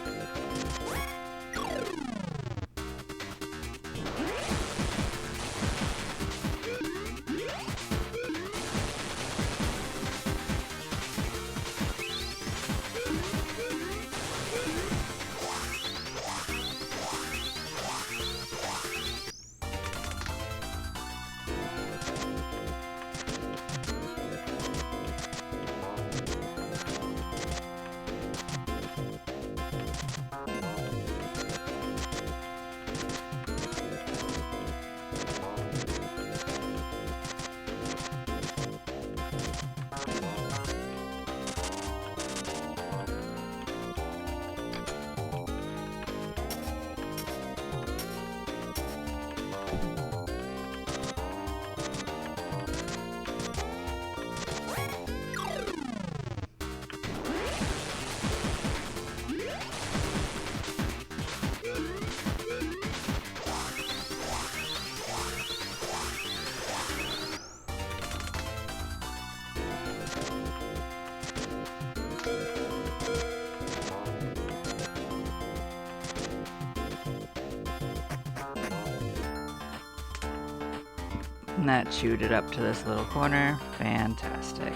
And that chewed it up to this little corner. Fantastic.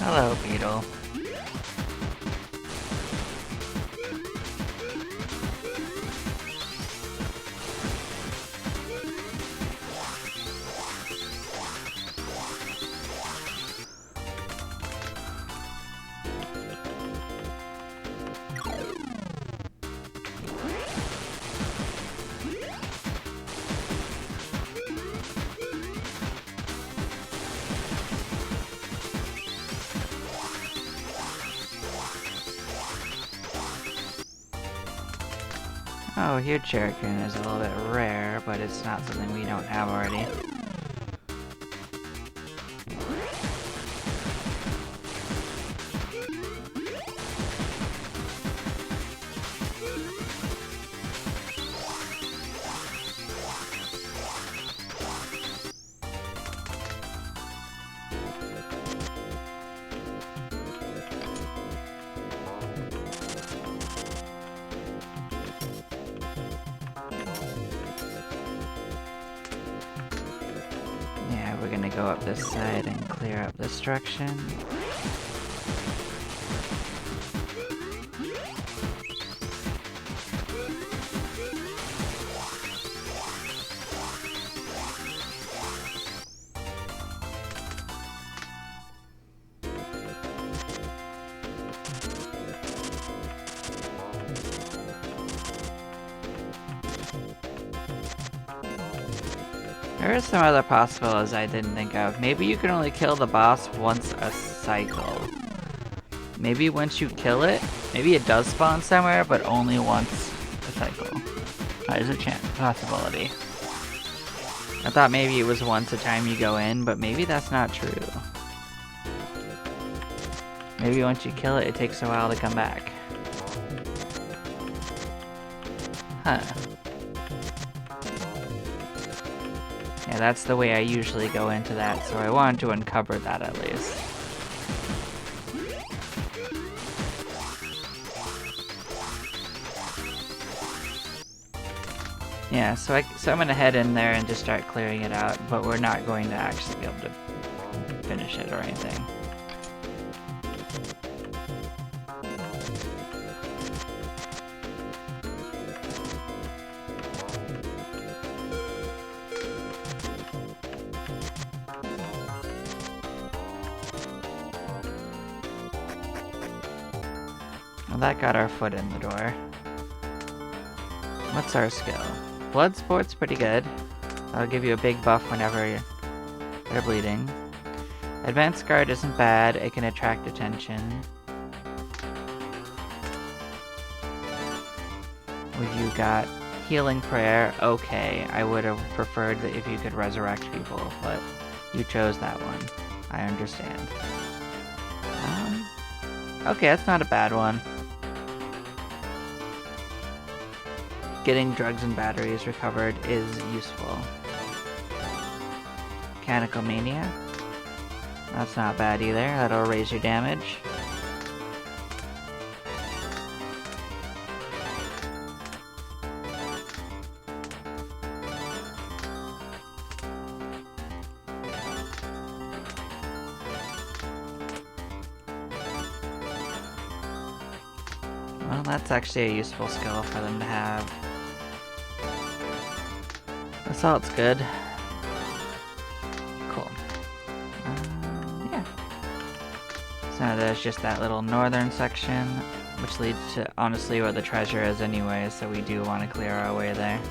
Hello, Beetle. Oh, here Cherokee is a little bit rare, but it's not something we don't have already. Yeah, we're gonna go up this side and clear up this direction. There are some other possibilities I didn't think of. Maybe you can only kill the boss once a cycle. Maybe once you kill it, maybe it does spawn somewhere, but only once a cycle. There's a possibility. I thought maybe it was once a time you go in, but maybe that's not true. Maybe once you kill it, it takes a while to come back. Huh. Yeah, that's the way I usually go into that, so I wanted to uncover that at least. Yeah, so I'm gonna head in there and just start clearing it out, but we're not going to actually be able to finish it or anything. Well, that got our foot in the door. What's our skill? Blood Sport's pretty good. That'll give you a big buff whenever you're bleeding. Advanced Guard isn't bad, it can attract attention. You got Healing Prayer, okay. I would have preferred that if you could resurrect people, but you chose that one. I understand. Okay, that's not a bad one. Getting drugs and batteries recovered is useful. Mechanical Mania. That's not bad either. That'll raise your damage. Well, that's actually a useful skill for them to have. Assault's good. Cool. Yeah. So now there's just that little northern section, which leads to, honestly, where the treasure is anyway, so we do want to clear our way there.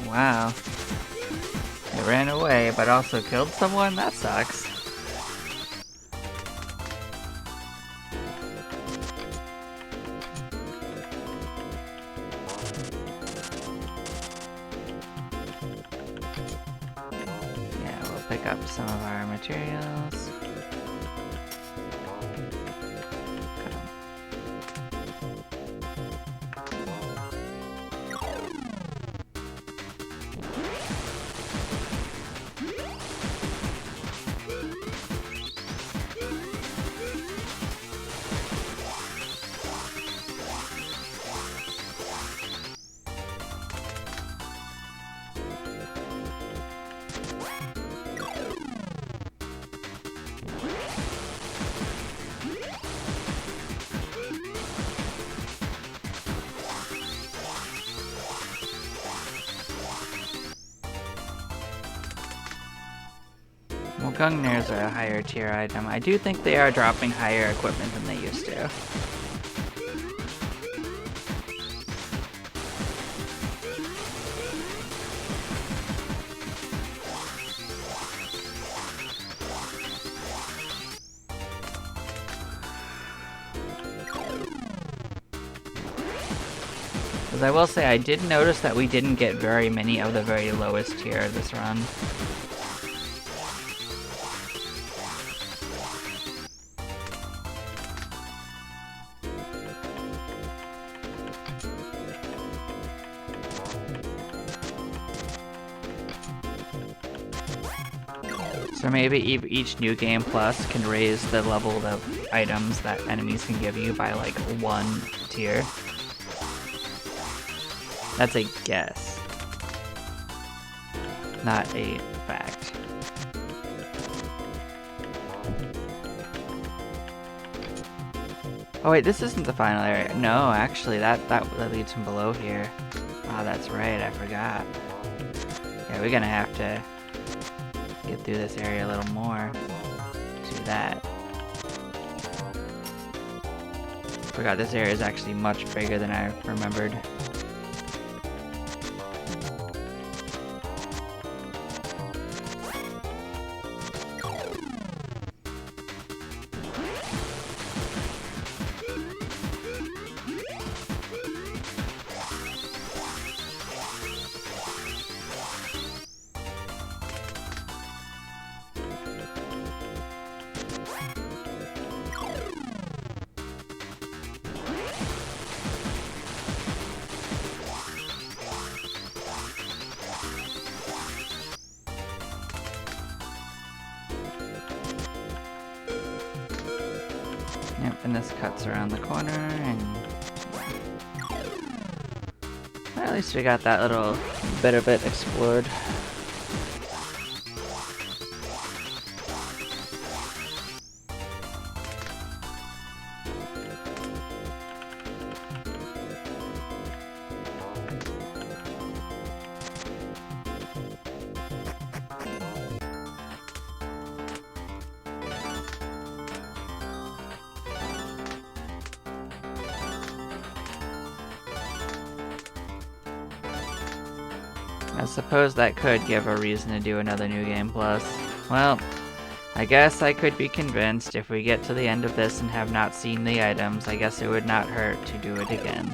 Wow. It ran away, but also killed someone? That sucks. Yeah, we'll pick up some of our materials. Well, Gungnir's are a higher tier item. I do think they are dropping higher equipment than they used to. Because I will say, I did notice that we didn't get very many of the very lowest tier this run. So maybe each new game plus can raise the level of items that enemies can give you by like 1 tier. That's a guess, not a fact. Oh wait, this isn't the final area. No, actually, that leads from below here. Oh, that's right, I forgot. Yeah, we're gonna have to get through this area a little more. Do that. Forgot this area is actually much bigger than I remembered. Yep, and this cuts around the corner, and well, at least we got that little bit of it explored. I suppose that could give a reason to do another New Game Plus. Well, I guess I could be convinced if we get to the end of this and have not seen the items, I guess it would not hurt to do it again.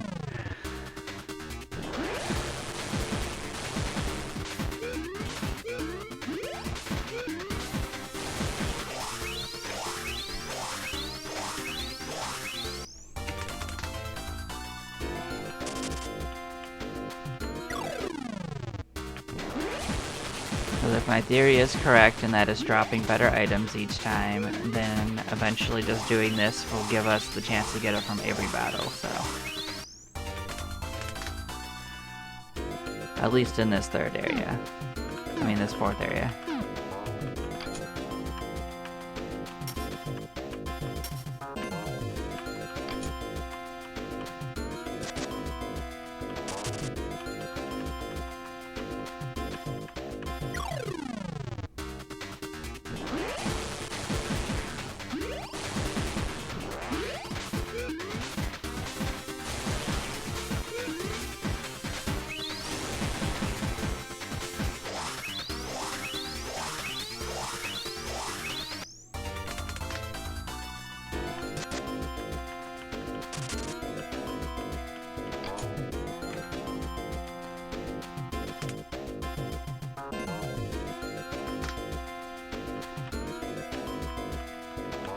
Because if my theory is correct and that is dropping better items each time, then eventually just doing this will give us the chance to get it from every battle, so. At least in this third area. I mean this fourth area.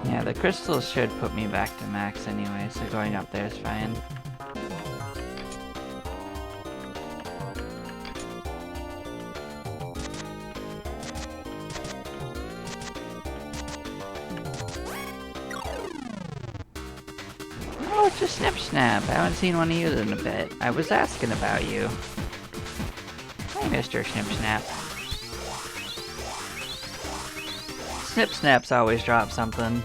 Yeah, the crystals should put me back to max anyway, so going up there is fine. Oh, it's a Snip Snap. I haven't seen one of you in a bit. I was asking about you. Hi, Mr. Snip Snap. Snip Snaps always drop something.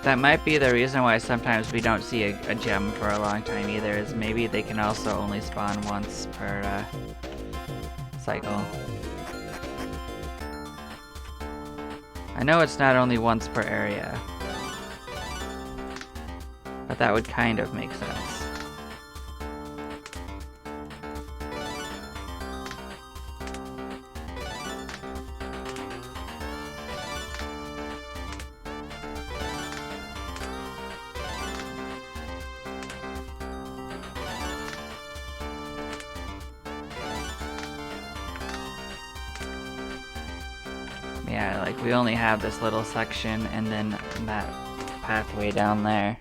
That might be the reason why sometimes we don't see a gem for a long time either, is maybe they can also only spawn once per cycle. I know it's not only once per area, but that would kind of make sense. Yeah, like we only have this little section and then that pathway down there.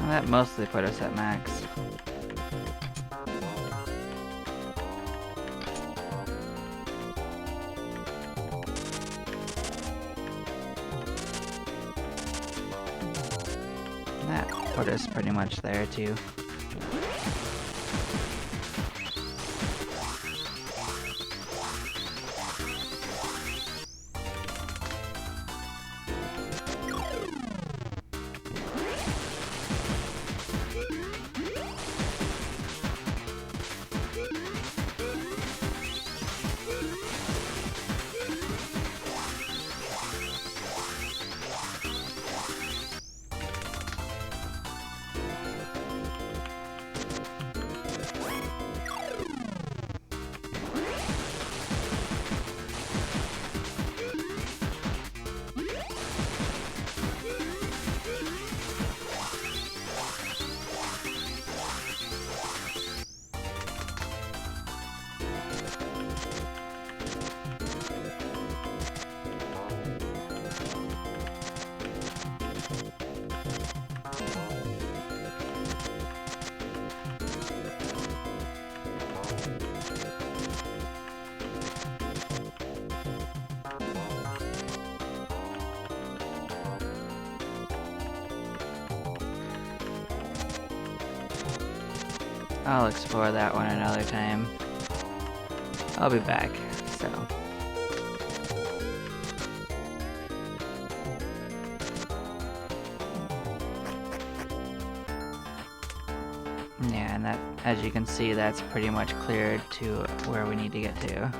That mostly put us at max. That put us pretty much there too. I'll explore that one another time. I'll be back, so. Yeah, and that, as you can see, that's pretty much cleared to where we need to get to.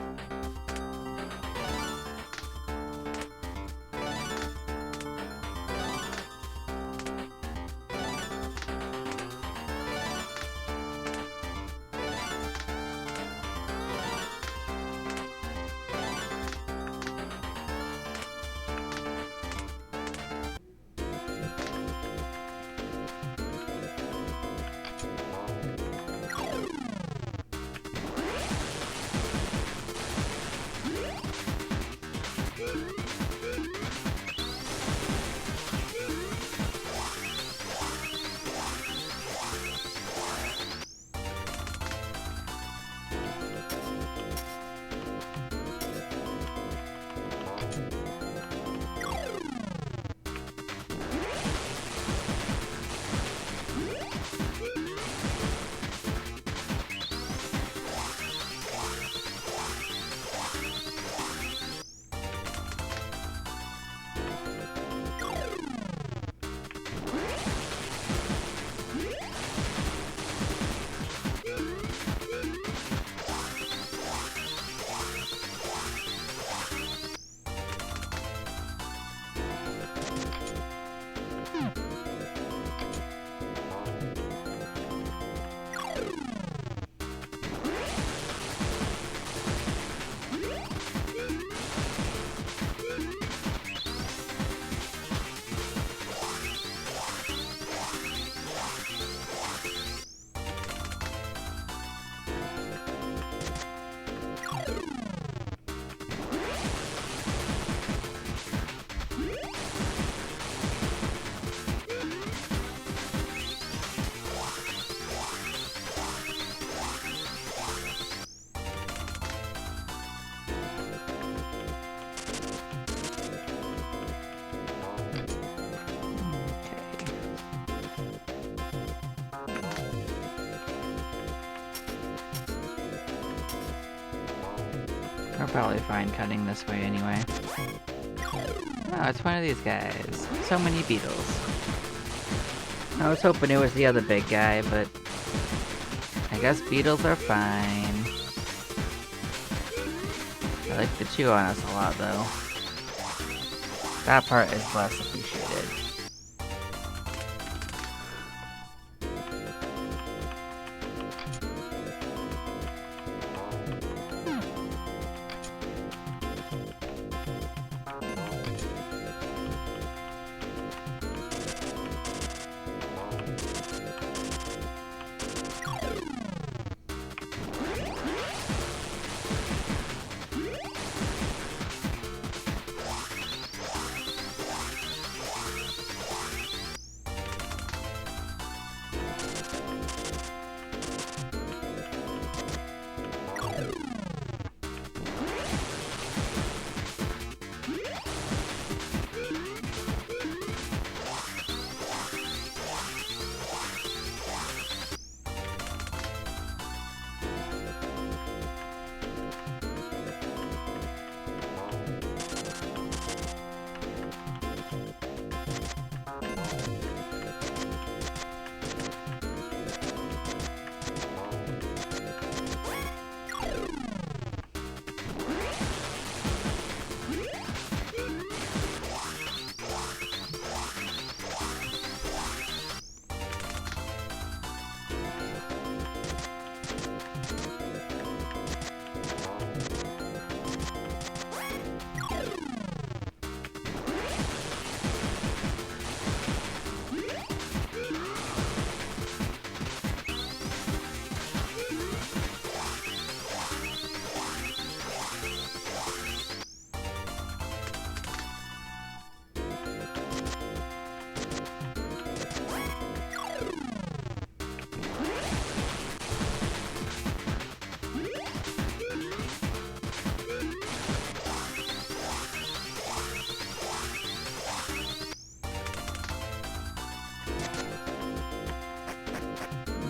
We're probably fine cutting this way anyway. Oh, it's one of these guys. So many beetles. I was hoping it was the other big guy, but I guess beetles are fine. I like to chew on us a lot, though. That part is less appreciated.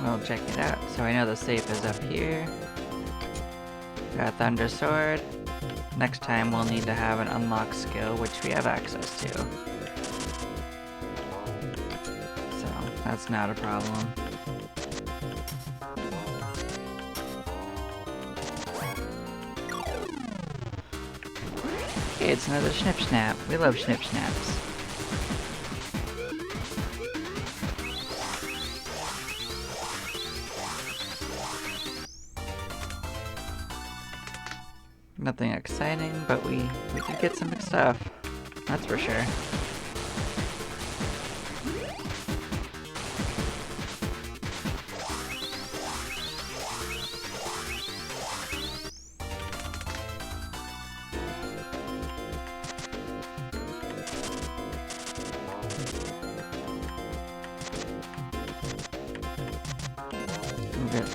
we'll check it out. So I know the safe is up here. Got Thunder Sword. Next time we'll need to have an unlock skill, which we have access to. So that's not a problem. Okay, it's another Snip Snap. We love Snip Snaps. Nothing exciting, but we did get some stuff. That's for sure.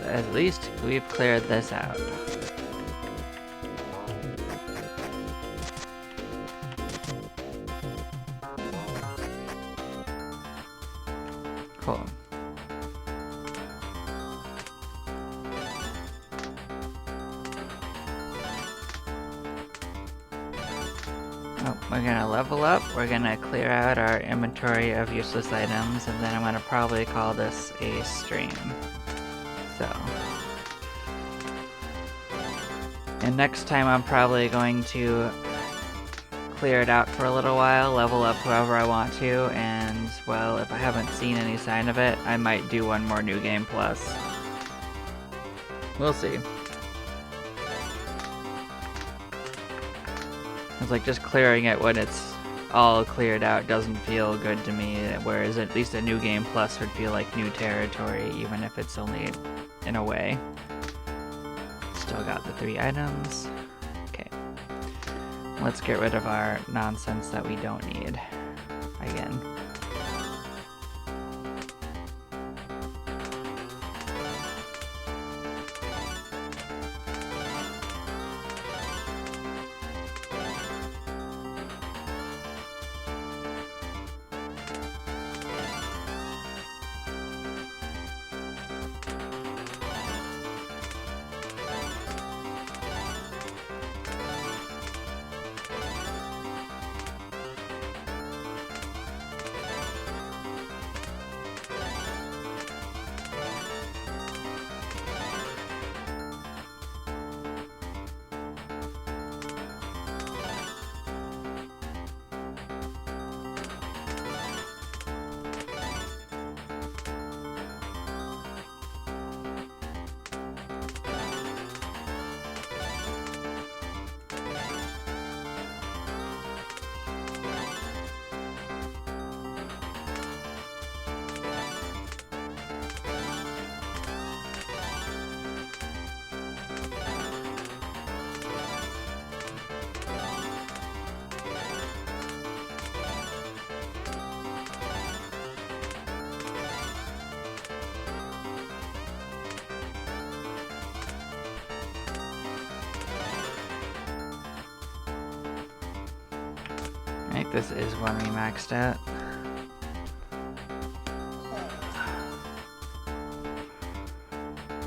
At least we've cleared this out. Cool. Oh, we're gonna level up, we're gonna clear out our inventory of useless items, and then I'm gonna probably call this a stream. So. And next time I'm probably going to clear it out for a little while, level up whoever I want to, and, well, if I haven't seen any sign of it, I might do one more New Game Plus. We'll see. It's like just clearing it when it's all cleared out doesn't feel good to me, whereas at least a New Game Plus would feel like new territory, even if it's only in a way. Still got the 3 items. Okay. Let's get rid of our nonsense that we don't need. Again. I think this is one we maxed out.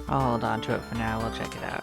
I'll hold on to it for now, we'll check it out.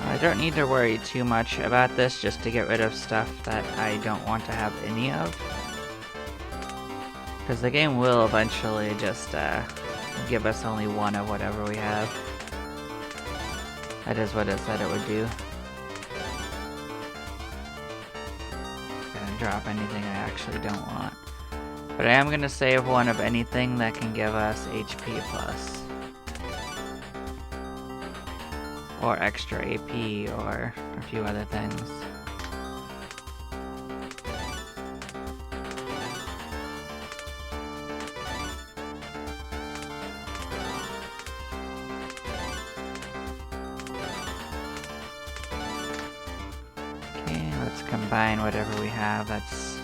I don't need to worry too much about this just to get rid of stuff that I don't want to have any of. Because the game will eventually just give us only one of whatever we have. That is what it said it would do. Gonna drop anything I actually don't want. But I am gonna save one of anything that can give us HP plus. Or extra AP or a few other things. Let's combine whatever we have that's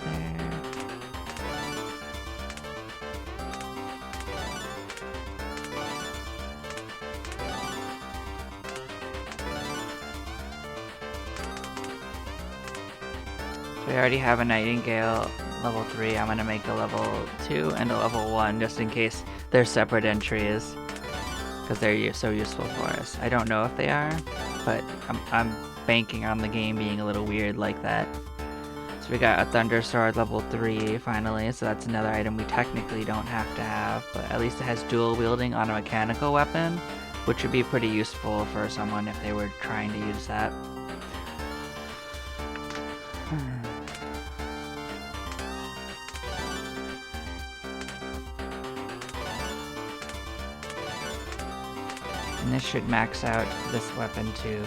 there. So we already have a Nightingale level 3. I'm gonna make a level 2 and a level 1 just in case they're separate entries. Because they're so useful for us. I don't know if they are, but I'm banking on the game being a little weird like that. So we got a Thunder Sword level 3 finally, so that's another item we technically don't have to have, but at least it has dual wielding on a mechanical weapon, which would be pretty useful for someone if they were trying to use that. And this should max out this weapon too.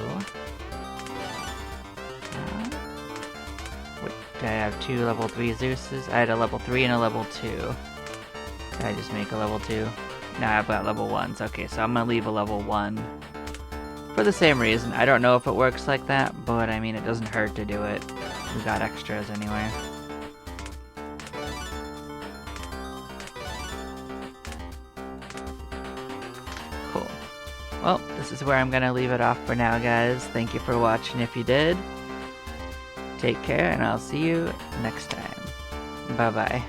Did I have 2 level 3 Zeuses? I had a level 3 and a level 2. Did I just make a level 2? No, I've got level 1s. Okay, so I'm gonna leave a level 1. For the same reason. I don't know if it works like that, but I mean, it doesn't hurt to do it. We got extras anyway. Cool. Well, this is where I'm gonna leave it off for now, guys. Thank you for watching if you did. Take care, and I'll see you next time. Bye-bye.